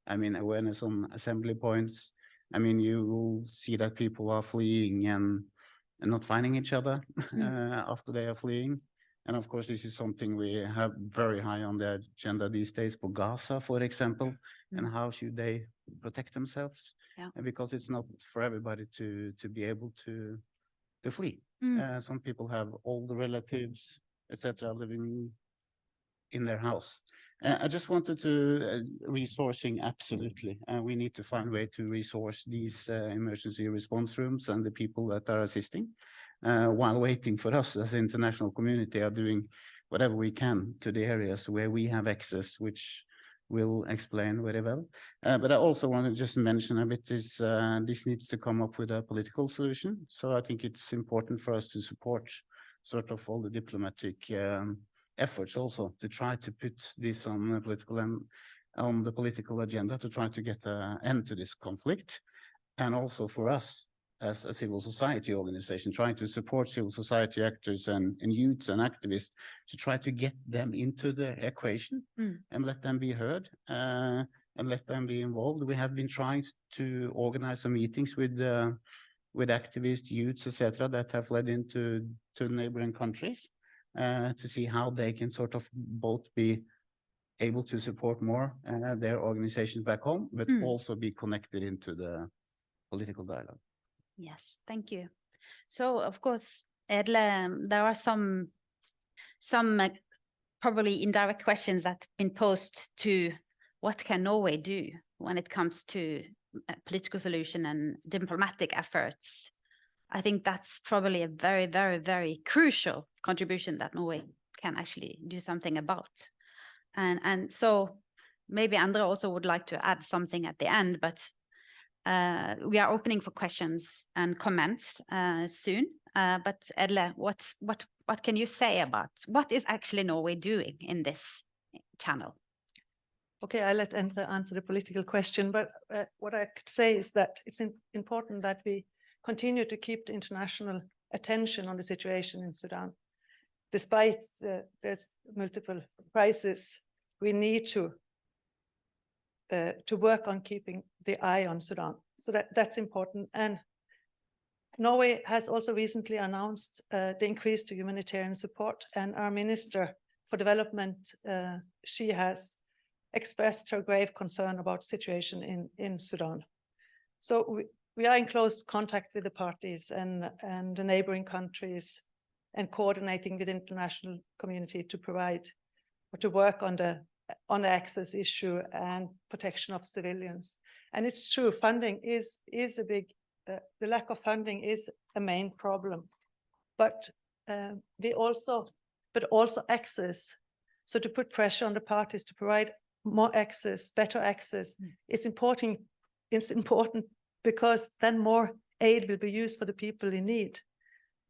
I mean, awareness on assembly points. I mean, you will see that people are fleeing and not finding each other after they are fleeing. And of course, this is something we have very high on the agenda these days for Gaza, for example, and how should they protect themselves? Yeah. And because it's not for everybody to be able to flee. Some people have older relatives, etc., living in their house. I just wanted to resourcing, absolutely. We need to find a way to resource these emergency response rooms and the people that are assisting, while waiting for us as an international community are doing whatever we can to the areas where we have access, which we'll explain very well. But I also want to just mention a bit is this needs to come up with a political solution. So I think it's important for us to support sort of all the diplomatic efforts also to try to put this on the political agenda to try to get an end to this conflict, and also for us as a civil society organization trying to support civil society actors and youths and activists to try to get them into the equation and let them be heard and let them be involved. We have been trying to organize some meetings with activists, youths, etc., that have led into neighboring countries. To see how they can sort of both be able to support more their organizations back home, but also be connected into the political dialogue. Yes, thank you. So, of course, Edle, there are some probably indirect questions that have been posed to what can Norway do when it comes to political solution and diplomatic efforts. I think that's probably a very, very, very crucial contribution that Norway can actually do something about. And so maybe Andre also would like to add something at the end, but we are opening for questions and comments soon. But Edle, what can you say about what is actually Norway doing in this channel? Okay, I'll let Endre answer the political question, but what I could say is that it's important that we continue to keep the international attention on the situation in Sudan. Despite there's multiple crises, we need to work on keeping the eye on Sudan. So that's important. And Norway has also recently announced the increase to humanitarian support, and our Minister for Development, she has expressed her grave concern about the situation in Sudan. So we are in close contact with the parties and the neighboring countries and coordinating with the international community to provide or to work on the access issue and protection of civilians. And it's true, funding is a big, the lack of funding is a main problem, but also access. So to put pressure on the parties to provide more access, better access, is important. It's important because then more aid will be used for the people in need.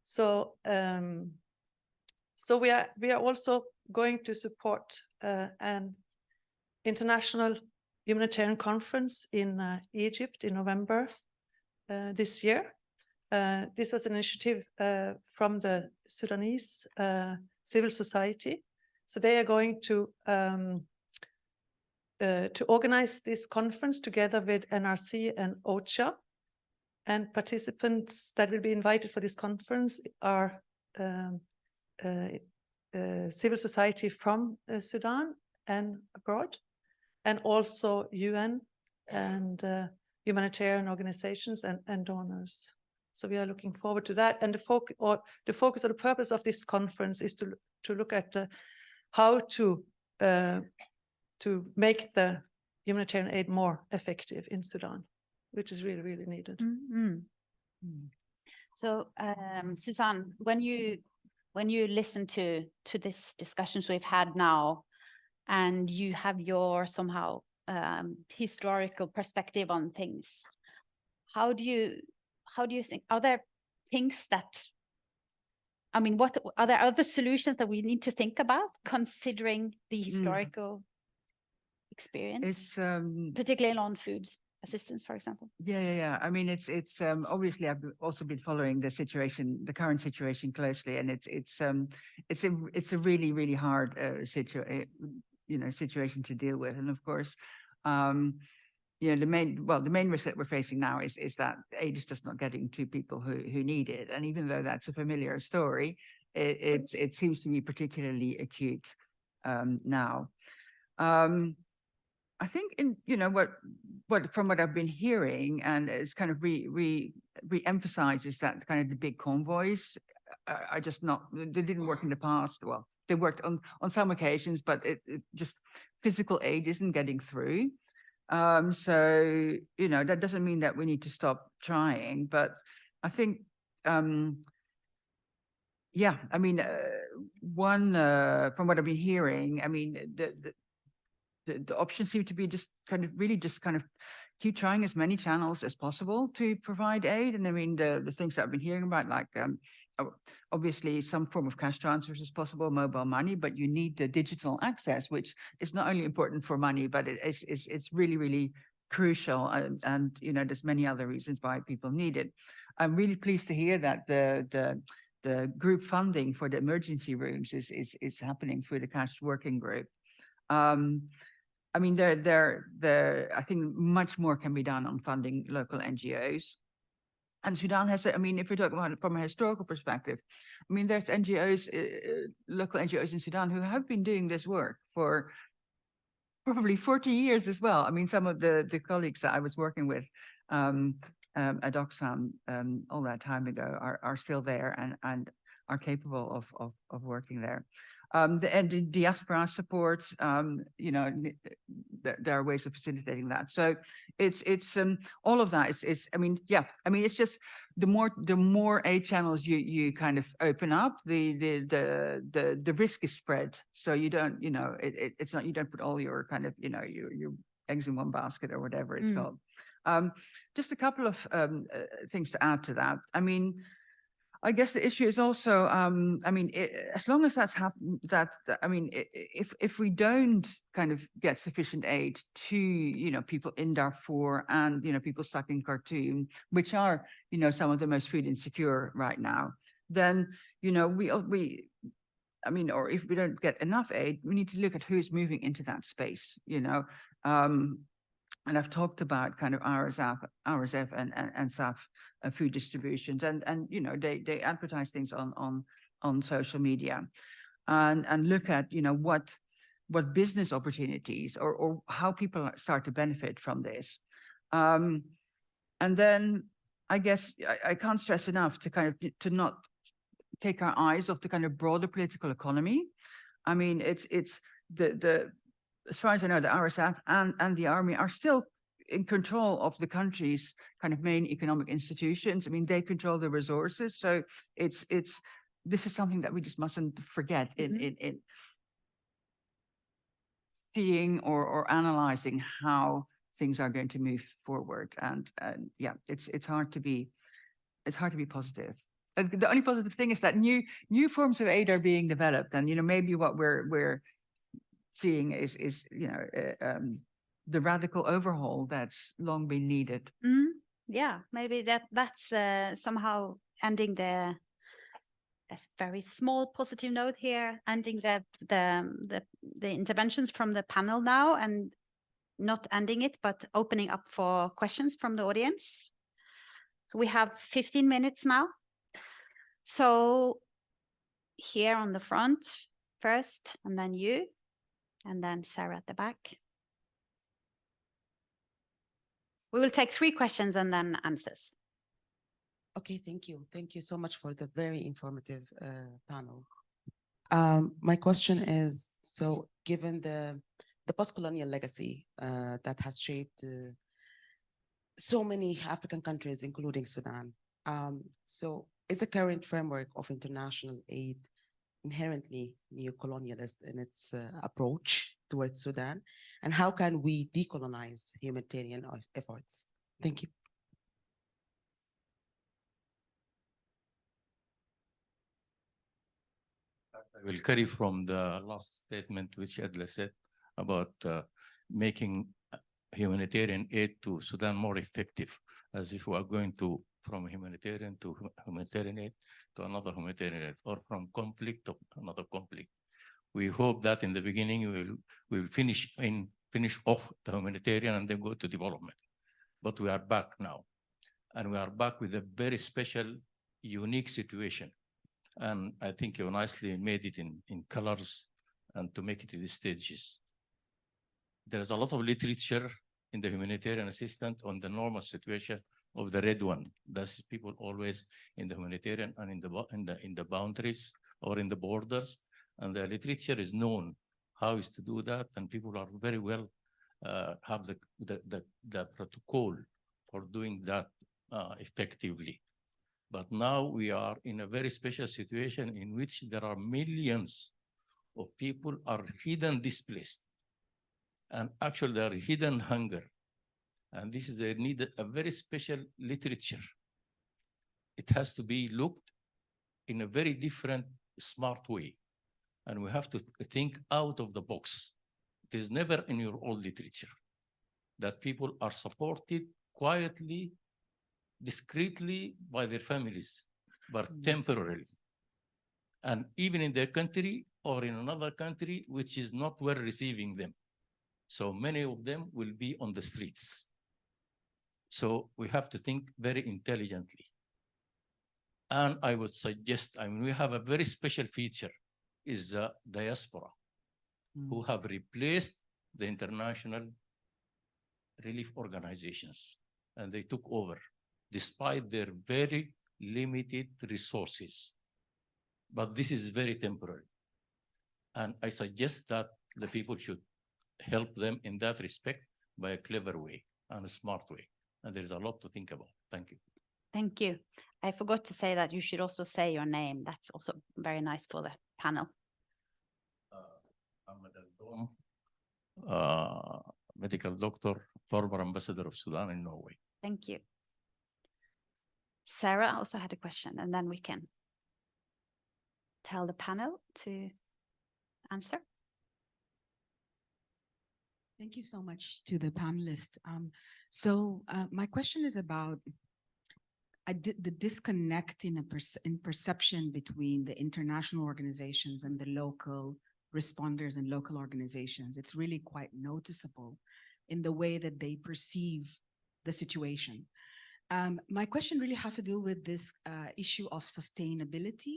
So, so we are also going to support an international humanitarian conference in Egypt in November this year, This was an initiative from the Sudanese civil society. So they are going to organize this conference together with NRC and OCHA. And participants that will be invited for this conference are civil society from Sudan and abroad, and also UN and humanitarian organizations and donors. So we are looking forward to that. And the focus or the purpose of this conference is to look at how to make the humanitarian aid more effective in Sudan, which is really, really needed. Mm-hmm. So, Suzanne, when you listen to this discussions we've had now, and you have your somehow historical perspective on things, how do you think, are there things that, I mean, what are there other solutions that we need to think about considering the historical experience? It's particularly on food assistance, for example. Yeah. I mean, it's obviously I've also been following the current situation closely, and it's a really, really hard situation to deal with. And of course, the main risk that we're facing now is that aid is just not getting to people who need it. And even though that's a familiar story, it seems to be particularly acute now. I think from what I've been hearing, and it's kind of re-emphasizes that kind of the big convoys are just not, they didn't work in the past. Well, they worked on some occasions, but it just physical aid isn't getting through. So, that doesn't mean that we need to stop trying, but I think, I mean, from what I've been hearing, I mean, the options seem to be just kind of keep trying as many channels as possible to provide aid. And I mean, the things that I've been hearing about, like obviously some form of cash transfers is possible, mobile money, but you need the digital access, which is not only important for money, but it's really, really crucial. And there's many other reasons why people need it. I'm really pleased to hear that the group funding for the emergency rooms is happening through the cash working group. I mean, I think much more can be done on funding local NGOs. And Sudan has, I mean, if we're talking about it from a historical perspective, I mean, there's NGOs, local NGOs in Sudan who have been doing this work for probably 40 years as well. I mean, some of the colleagues that I was working with at Oxfam all that time ago are still there and are capable of working there. The diaspora support, there are ways of facilitating that. So it's all of that is I mean, it's just the more aid channels you kind of open up, the risk is spread. So you don't, it's not, you don't put all your kind of, your eggs in one basket or whatever it's called. Just a couple of things to add to that. I mean, I guess the issue is also, I mean, as long as that's happened, I mean, if we don't kind of get sufficient aid to, people in Darfur and, people stuck in Khartoum, which are, some of the most food insecure right now, then, I mean, or if we don't get enough aid, we need to look at who is moving into that space, and I've talked about kind of RSF and SAF food distributions, and they advertise things on social media, and look at what business opportunities or how people start to benefit from this, and then I guess I can't stress enough to kind of to not take our eyes off the kind of broader political economy. I mean, it's the as far as I know, the RSF and the army are still in control of the country's kind of main economic institutions. I mean, they control the resources. So this is something that we just mustn't forget in seeing or analyzing how things are going to move forward. And yeah, it's hard to be positive. The only positive thing is that new forms of aid are being developed, and maybe what we're seeing is the radical overhaul that's long been needed. Yeah, maybe that's somehow ending a very small positive note here, ending the interventions from the panel now, and not ending it, but opening up for questions from the audience. So we have 15 minutes now. So here on the front first, and then you, and then Sarah at the back. We will take 3 questions and then answers. Okay, thank you. Thank you so much for the very informative panel. My question is, so given the post-colonial legacy that has shaped so many African countries, including Sudan, so is the current framework of international aid inherently neo-colonialist in its approach towards Sudan? And how can we decolonize humanitarian efforts? Thank you. I will carry from the last statement which Adla said about making humanitarian aid to Sudan more effective, as if we are going to from humanitarian to humanitarian aid to another humanitarian aid, or from conflict to another conflict. We hope that in the beginning we will finish off the humanitarian and then go to development. But we are back now, and we are back with a very special, unique situation. And I think you nicely made it in colors and to make it in the stages. There's a lot of literature in the humanitarian assistance on the normal situation of the red one. That's people always in the humanitarian and in the boundaries or in the borders. And the literature is known how is to do that, and people are very well have the protocol for doing that effectively. But now we are in a very special situation in which there are millions of people are hidden displaced. And actually there are hidden hunger. And this is a need a very special literature. It has to be looked in a very different, smart way. And we have to think out of the box. It is never in your old literature that people are supported quietly, discreetly by their families, but temporarily. And even in their country or in another country, which is not well receiving them. So many of them will be on the streets. So we have to think very intelligently. And I would suggest, I mean, we have a very special feature, is the diaspora, who have replaced the international relief organizations, and they took over, despite their very limited resources. But this is very temporary. And I suggest that the people should help them in that respect by a clever way and a smart way. And there is a lot to think about. Thank you. Thank you. I forgot to say that you should also say your name. That's also very nice for the panel. Ahmed Al-Dom, medical doctor, former ambassador of Sudan in Norway. Thank you. Sarah also had a question, and then we can tell the panel to answer. Thank you so much to the panelists. My question is about the disconnect in perception between the international organizations and the local responders and local organizations. It's really quite noticeable in the way that they perceive the situation. My question really has to do with this issue of sustainability.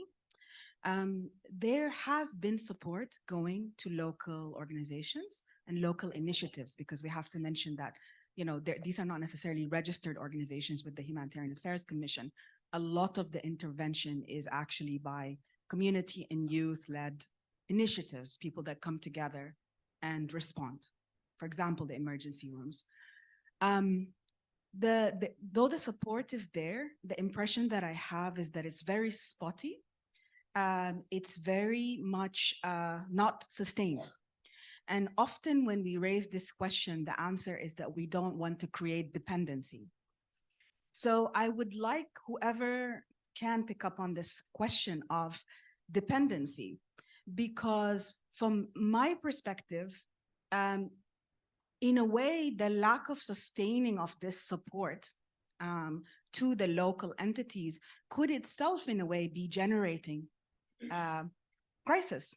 There has been support going to local organizations and local initiatives, because we have to mention that, you know, these are not necessarily registered organizations with the Humanitarian Affairs Commission. A lot of the intervention is actually by community and youth-led initiatives, people that come together and respond. For example, the emergency rooms. Though the support is there, the impression that I have is that it's very spotty. It's very much not sustained. And often when we raise this question, the answer is that we don't want to create dependency. So I would like whoever can pick up on this question of dependency, because from my perspective, in a way, the lack of sustaining of this support to the local entities could itself, in a way, be generating crisis,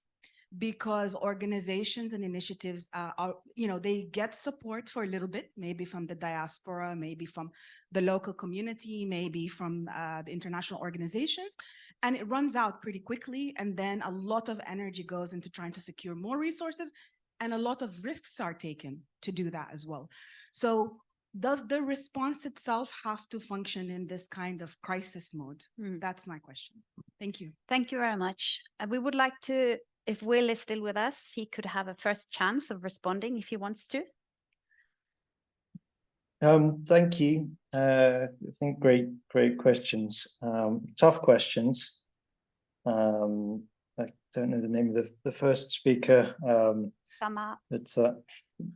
because organizations and initiatives are, they get support for a little bit, maybe from the diaspora, maybe from the local community, maybe from the international organizations, and it runs out pretty quickly. And then a lot of energy goes into trying to secure more resources, and a lot of risks are taken to do that as well. So does the response itself have to function in this kind of crisis mode? That's my question. Thank you. Thank you very much. We would like to, if Will is still with us, he could have a first chance of responding if he wants to. Thank you. I think great questions. Tough questions. I don't know the name of the first speaker. Sama. It's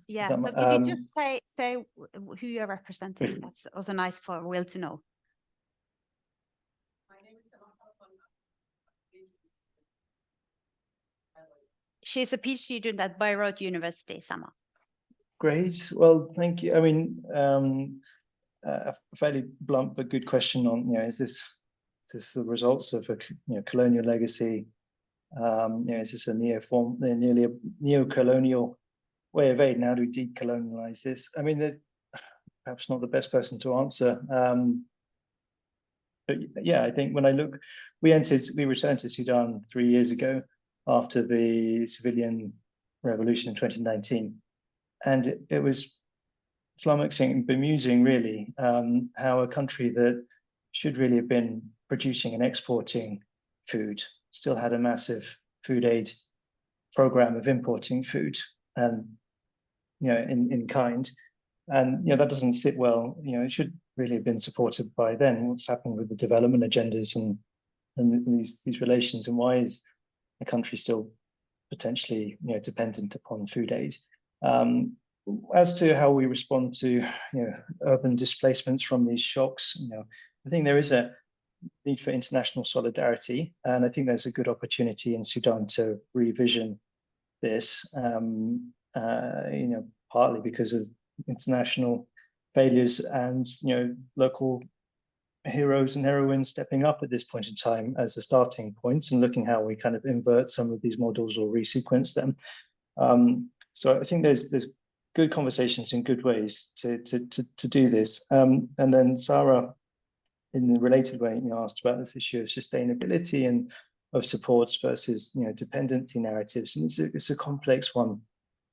Yeah. Sama, So could you just say who you're representing? That's also nice for Will to know. She's a PhD student at Bayreuth University, Sama. Great. Well, thank you. I mean, a fairly blunt but good question on, is this the results of a colonial legacy? Is this a nearly a neo-colonial way of aid? And how do we decolonialize this? I mean, perhaps not the best person to answer. But yeah, I think when I look, we returned to Sudan 3 years ago after the civilian revolution in 2019. And it was flummoxing and bemusing, really, how a country that should really have been producing and exporting food still had a massive food aid program of importing food and, in kind. And, that doesn't sit well. It should really have been supported by then. What's happened with the development agendas and these relations, and why is the country still potentially, dependent upon food aid? As to how we respond to, urban displacements from these shocks, I think there is a need for international solidarity, and I think there's a good opportunity in Sudan to revision this. Partly because of international failures and local heroes and heroines stepping up at this point in time as the starting points, and looking how we kind of invert some of these models or resequence them. So I think there's good conversations and good ways to do this. And then Sarah, in a related way, asked about this issue of sustainability and of supports versus dependency narratives, and it's a complex one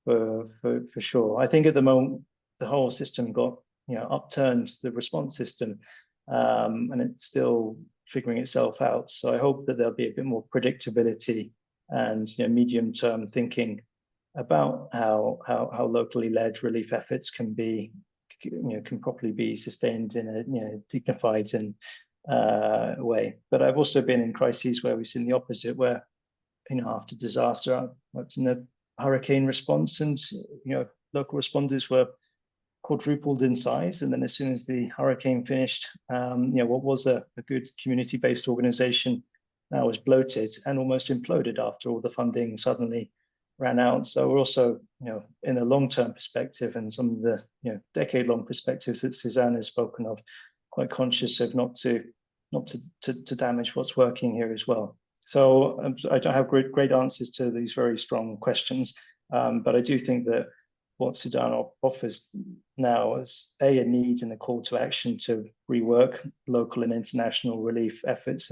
for sure. I think at the moment the whole system got upturned, the response system, and it's still figuring itself out. So I hope that there'll be a bit more predictability and medium-term thinking about how locally led relief efforts can properly be sustained in a dignified and way. But I've also been in crises where we've seen the opposite, where after disaster, I worked in a hurricane response, and local responders were quadrupled in size, and then as soon as the hurricane finished, what was a good community-based organization now was bloated and almost imploded after all the funding suddenly ran out. So we're also, in a long-term perspective, and some of the decade-long perspectives that Suzanne has spoken of, quite conscious of not to damage what's working here as well. So I don't have great answers to these very strong questions, but I do think that what Sudan offers now is a need and a call to action to rework local and international relief efforts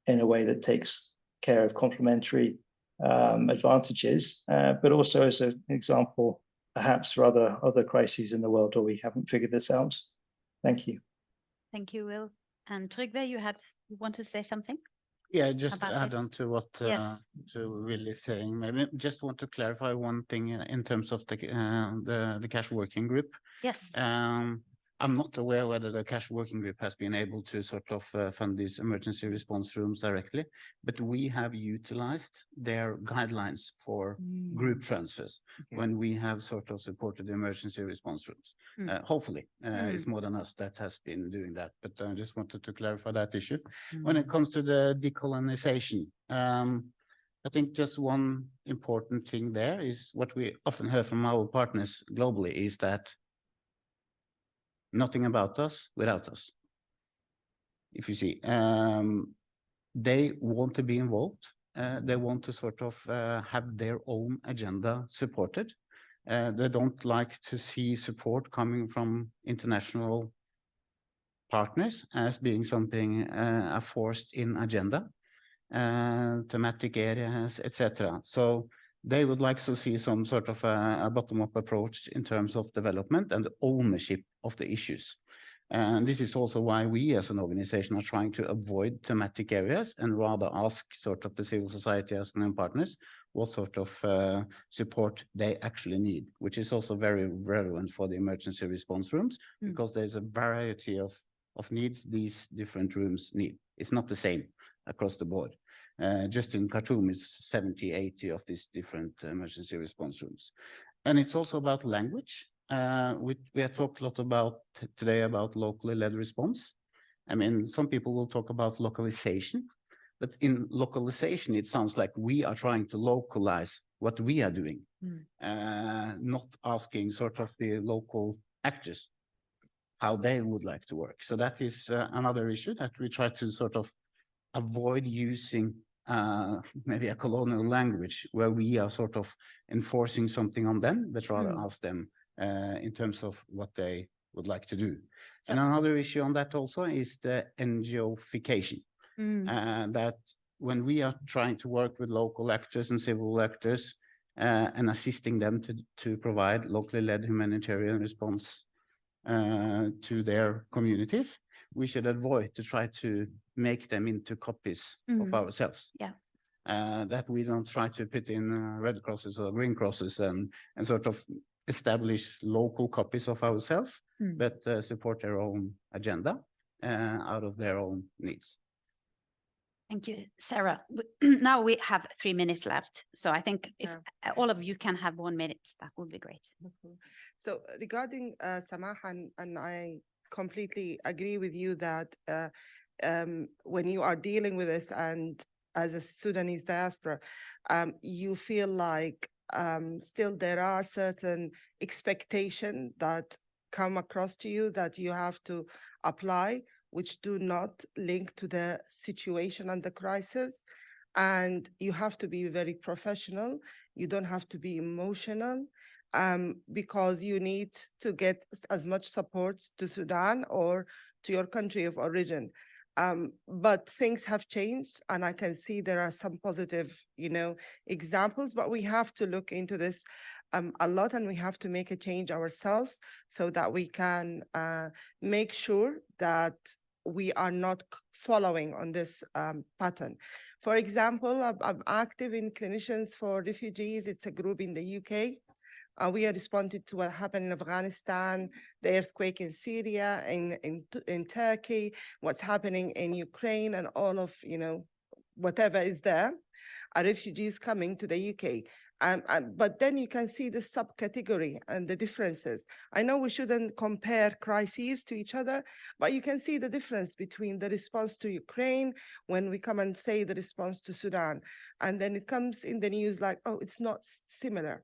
in a way that takes care of complementary advantages, but also as an example, perhaps for other crises in the world where we haven't figured this out. Thank you. Thank you, Will. And Trygve, you want to say something? Yeah, just to about add this? on to what Yes. to Will is saying. Maybe just want to clarify one thing in terms of the cash working group. Yes. I'm not aware whether the cash working group has been able to sort of fund these emergency response rooms directly, but we have utilized their guidelines for group transfers when we have sort of supported the emergency response rooms. Hopefully, it's more than us that has been doing that, but I just wanted to clarify that issue. When it comes to the decolonization, I think just one important thing there is what we often hear from our partners globally is that nothing about us without us. If you see, they want to be involved. They want to sort of have their own agenda supported. They don't like to see support coming from international partners as being something a forced in agenda, thematic areas, etc. So they would like to see some sort of a bottom-up approach in terms of development and ownership of the issues. And this is also why we as an organization are trying to avoid thematic areas and rather ask sort of the civil society as partners what sort of support they actually need, which is also very relevant for the emergency response rooms, because there's a variety of needs these different rooms need. It's not the same across the board. Just in Khartoum, it's 70, 80 of these different emergency response rooms. And it's also about language. We have talked a lot about today about locally led response. I mean, some people will talk about localization, but in localization, it sounds like we are trying to localize what we are doing, not asking sort of the local actors how they would like to work. So that is another issue that we try to sort of avoid using maybe a colonial language where we are sort of enforcing something on them, but rather ask them in terms of what they would like to do. So, and another issue on that also is the NGOification. That when we are trying to work with local actors and civil actors and assisting them to provide locally led humanitarian response to their communities, we should avoid to try to make them into copies of ourselves. Yeah. That we don't try to put in red crosses or green crosses and sort of establish local copies of ourselves, but support their own agenda out of their own needs. Thank you, Sarah. Now we have 3 minutes left. So I think if all of you can have 1 minute, that would be great. So regarding Samaha, and I completely agree with you that when you are dealing with this and as a Sudanese diaspora, you feel like still there are certain expectations that come across to you that you have to apply, which do not link to the situation and the crisis. And you have to be very professional. You don't have to be emotional, because you need to get as much support to Sudan or to your country of origin. But things have changed, and I can see there are some positive, examples, but we have to look into this a lot, and we have to make a change ourselves so that we can make sure that we are not following on this pattern. For example, I'm active in Clinicians for Refugees. It's a group in the UK. We are responded to what happened in Afghanistan, the earthquake in Syria, in Turkey, what's happening in Ukraine, and all of, whatever is there, are refugees coming to the UK. But then you can see the subcategory and the differences. I know we shouldn't compare crises to each other, but you can see the difference between the response to Ukraine when we come and say the response to Sudan. And then it comes in the news like, oh, it's not similar.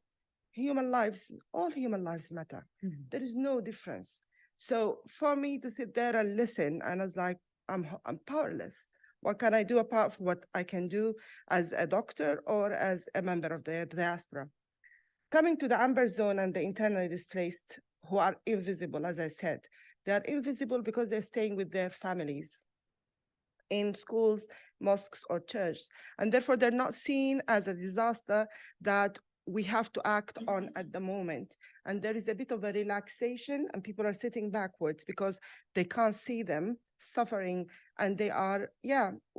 Human lives, all human lives matter. There is no difference. So for me to sit there and listen, and I was like, I'm powerless. What can I do apart from what I can do as a doctor or as a member of the diaspora? Coming to the amber zone and the internally displaced who are invisible, as I said, they are invisible because they're staying with their families in schools, mosques, or churches. And therefore, they're not seen as a disaster that we have to act on at the moment. And there is a bit of a relaxation, and people are sitting backwards because they can't see them suffering. And they are,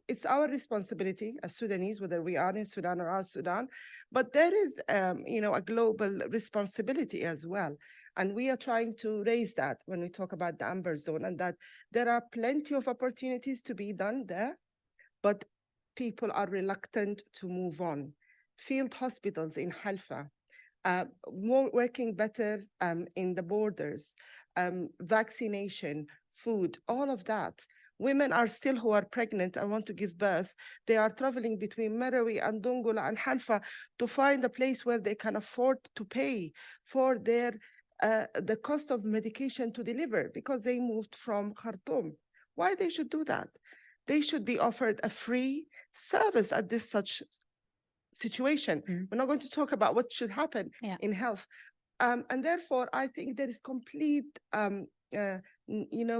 it's our responsibility as Sudanese, whether we are in Sudan or out Sudan, but there is, a global responsibility as well. And we are trying to raise that when we talk about the amber zone, and that there are plenty of opportunities to be done there, but people are reluctant to move on. Field hospitals in Halfa, working better in the borders, vaccination, food, all of that. Women are still who are pregnant and want to give birth. They are traveling between Marawi and Dongola and Halfa to find a place where they can afford to pay for their the cost of medication to deliver because they moved from Khartoum. Why they should do that? They should be offered a free service at this such situation. We're not going to talk about what should happen in health. And therefore, I think there is complete,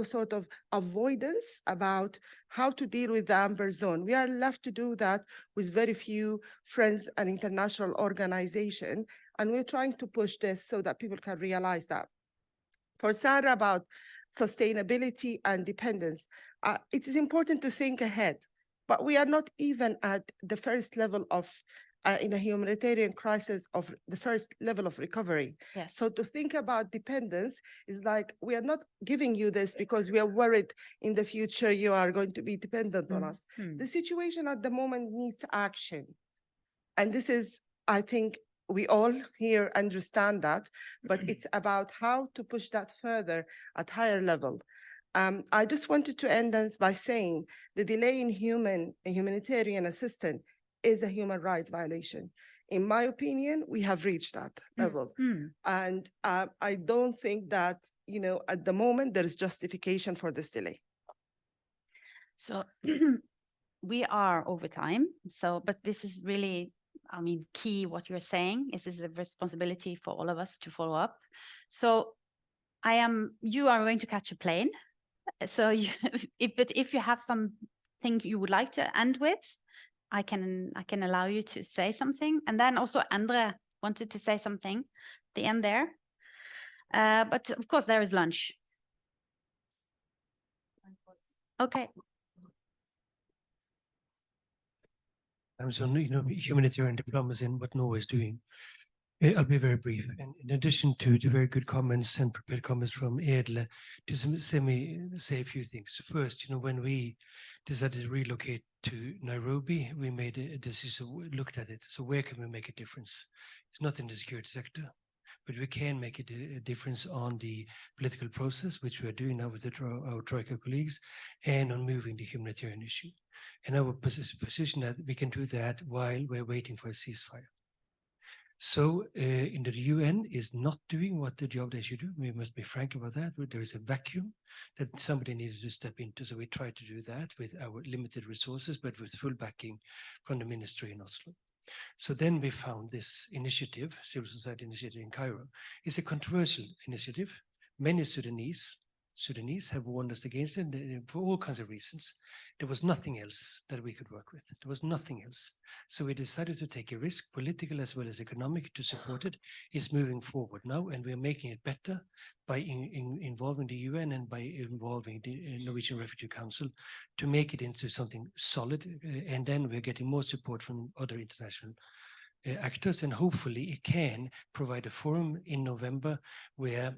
sort of avoidance about how to deal with the amber zone. We are left to do that with very few friends and international organizations. And we're trying to push this so that people can realize that. For Sarah, about sustainability and dependence, it is important to think ahead, but we are not even at the first level of, in a humanitarian crisis, of the first level of recovery. Yes. So to think about dependence is like, we are not giving you this because we are worried in the future you are going to be dependent on us. The situation at the moment needs action. And this is, I think, we all here understand that, but it's about how to push that further at higher level. I just wanted to end this by saying the delay in humanitarian assistance is a human right violation. In my opinion, we have reached that level. And I don't think that, at the moment there is justification for this delay. So we are over time. So, but this is really, I mean, key what you're saying. This is a responsibility for all of us to follow up. So you are going to catch a plane. So if you have something you would like to end with, I can allow you to say something. And then also Andre wanted to say something at the end there. But of course there is lunch. Okay. So, humanitarian diplomacy and what Norway is doing. I'll be very brief. And in addition to the very good comments and prepared comments from Edle, just say a few things. First, when we decided to relocate to Nairobi, we made a decision, we looked at it. So where can we make a difference? It's not in the security sector, but we can make a difference on the political process, which we are doing now with our Troika colleagues, and on moving the humanitarian issue. And our position that we can do that while we're waiting for a ceasefire. So the UN is not doing what the job they should do. We must be frank about that. There is a vacuum that somebody needed to step into. So we try to do that with our limited resources, but with full backing from the ministry in Oslo. So then we found this initiative, civil society initiative in Cairo. It's a controversial initiative. Many Sudanese have warned us against it for all kinds of reasons. There was nothing else that we could work with. There was nothing else. So we decided to take a risk, political as well as economic, to support it. It's moving forward now, and we're making it better by involving the UN and by involving the Norwegian Refugee Council to make it into something solid. And then we're getting more support from other international actors, and hopefully it can provide a forum in November where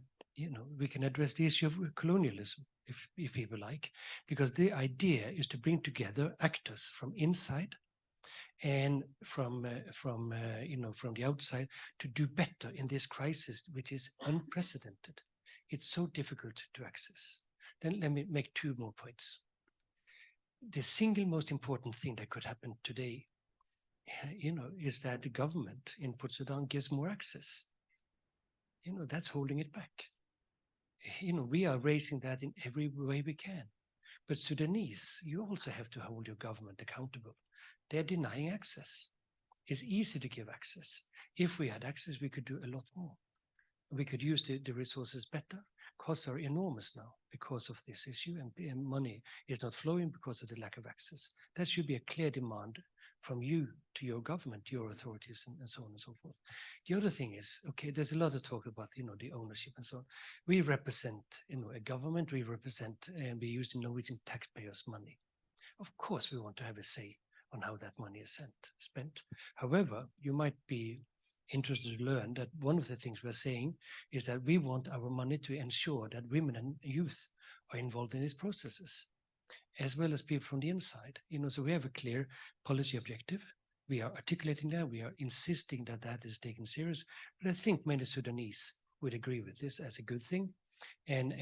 we can address the issue of colonialism, if people like, because the idea is to bring together actors from inside and from the outside to do better in this crisis, which is unprecedented. It's so difficult to access. Then let me make two more points. The single most important thing that could happen today, is that the government in Port Sudan gives more access. That's holding it back. We are raising that in every way we can. But Sudanese, you also have to hold your government accountable. They're denying access. It's easy to give access. If we had access, we could do a lot more. We could use the resources better. Costs are enormous now because of this issue, and money is not flowing because of the lack of access. That should be a clear demand from you to your government, your authorities, and so on and so forth. The other thing is, okay, there's a lot of talk about, the ownership and so on. We represent, a government, we represent, and we use the Norwegian taxpayers' money. Of course, we want to have a say on how that money is spent. However, you might be interested to learn that one of the things we're saying is that we want our money to ensure that women and youth are involved in these processes, as well as people from the inside. So we have a clear policy objective. We are articulating that. We are insisting that that is taken serious. But I think many Sudanese would agree with this as a good thing. And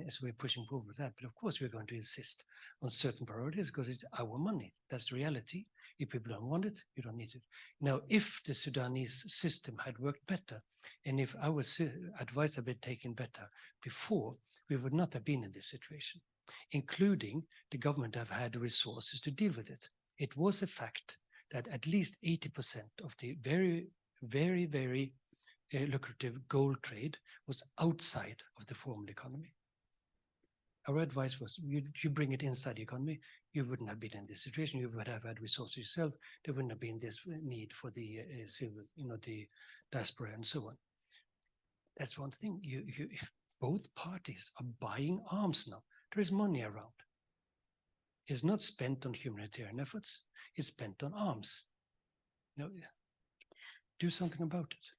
so we're pushing forward with that. But of course, we're going to insist on certain priorities because it's our money. That's the reality. If people don't want it, you don't need it. Now, if the Sudanese system had worked better, and if our advice had been taken better before, we would not have been in this situation, including the government have had the resources to deal with it. It was a fact that at least 80% of the very, very, very lucrative gold trade was outside of the formal economy. Our advice was, you bring it inside the economy, you wouldn't have been in this situation. You would have had resources yourself. There wouldn't have been this need for the civil, the diaspora and so on. That's one thing. If both parties are buying arms now, there is money around. It's not spent on humanitarian efforts. It's spent on arms. Do something about it.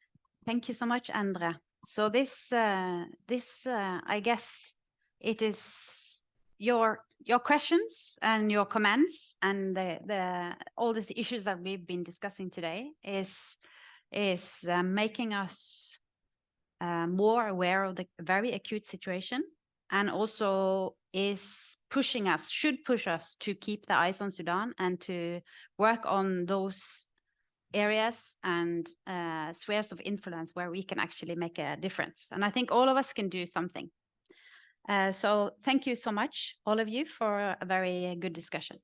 Thank you so much, Endre. So this, I guess, it is your questions and your comments and all the issues that we've been discussing today is making us more aware of the very acute situation, and also should push us to keep the eyes on Sudan and to work on those areas and spheres of influence where we can actually make a difference. And I think all of us can do something. So thank you so much, all of you, for a very good discussion.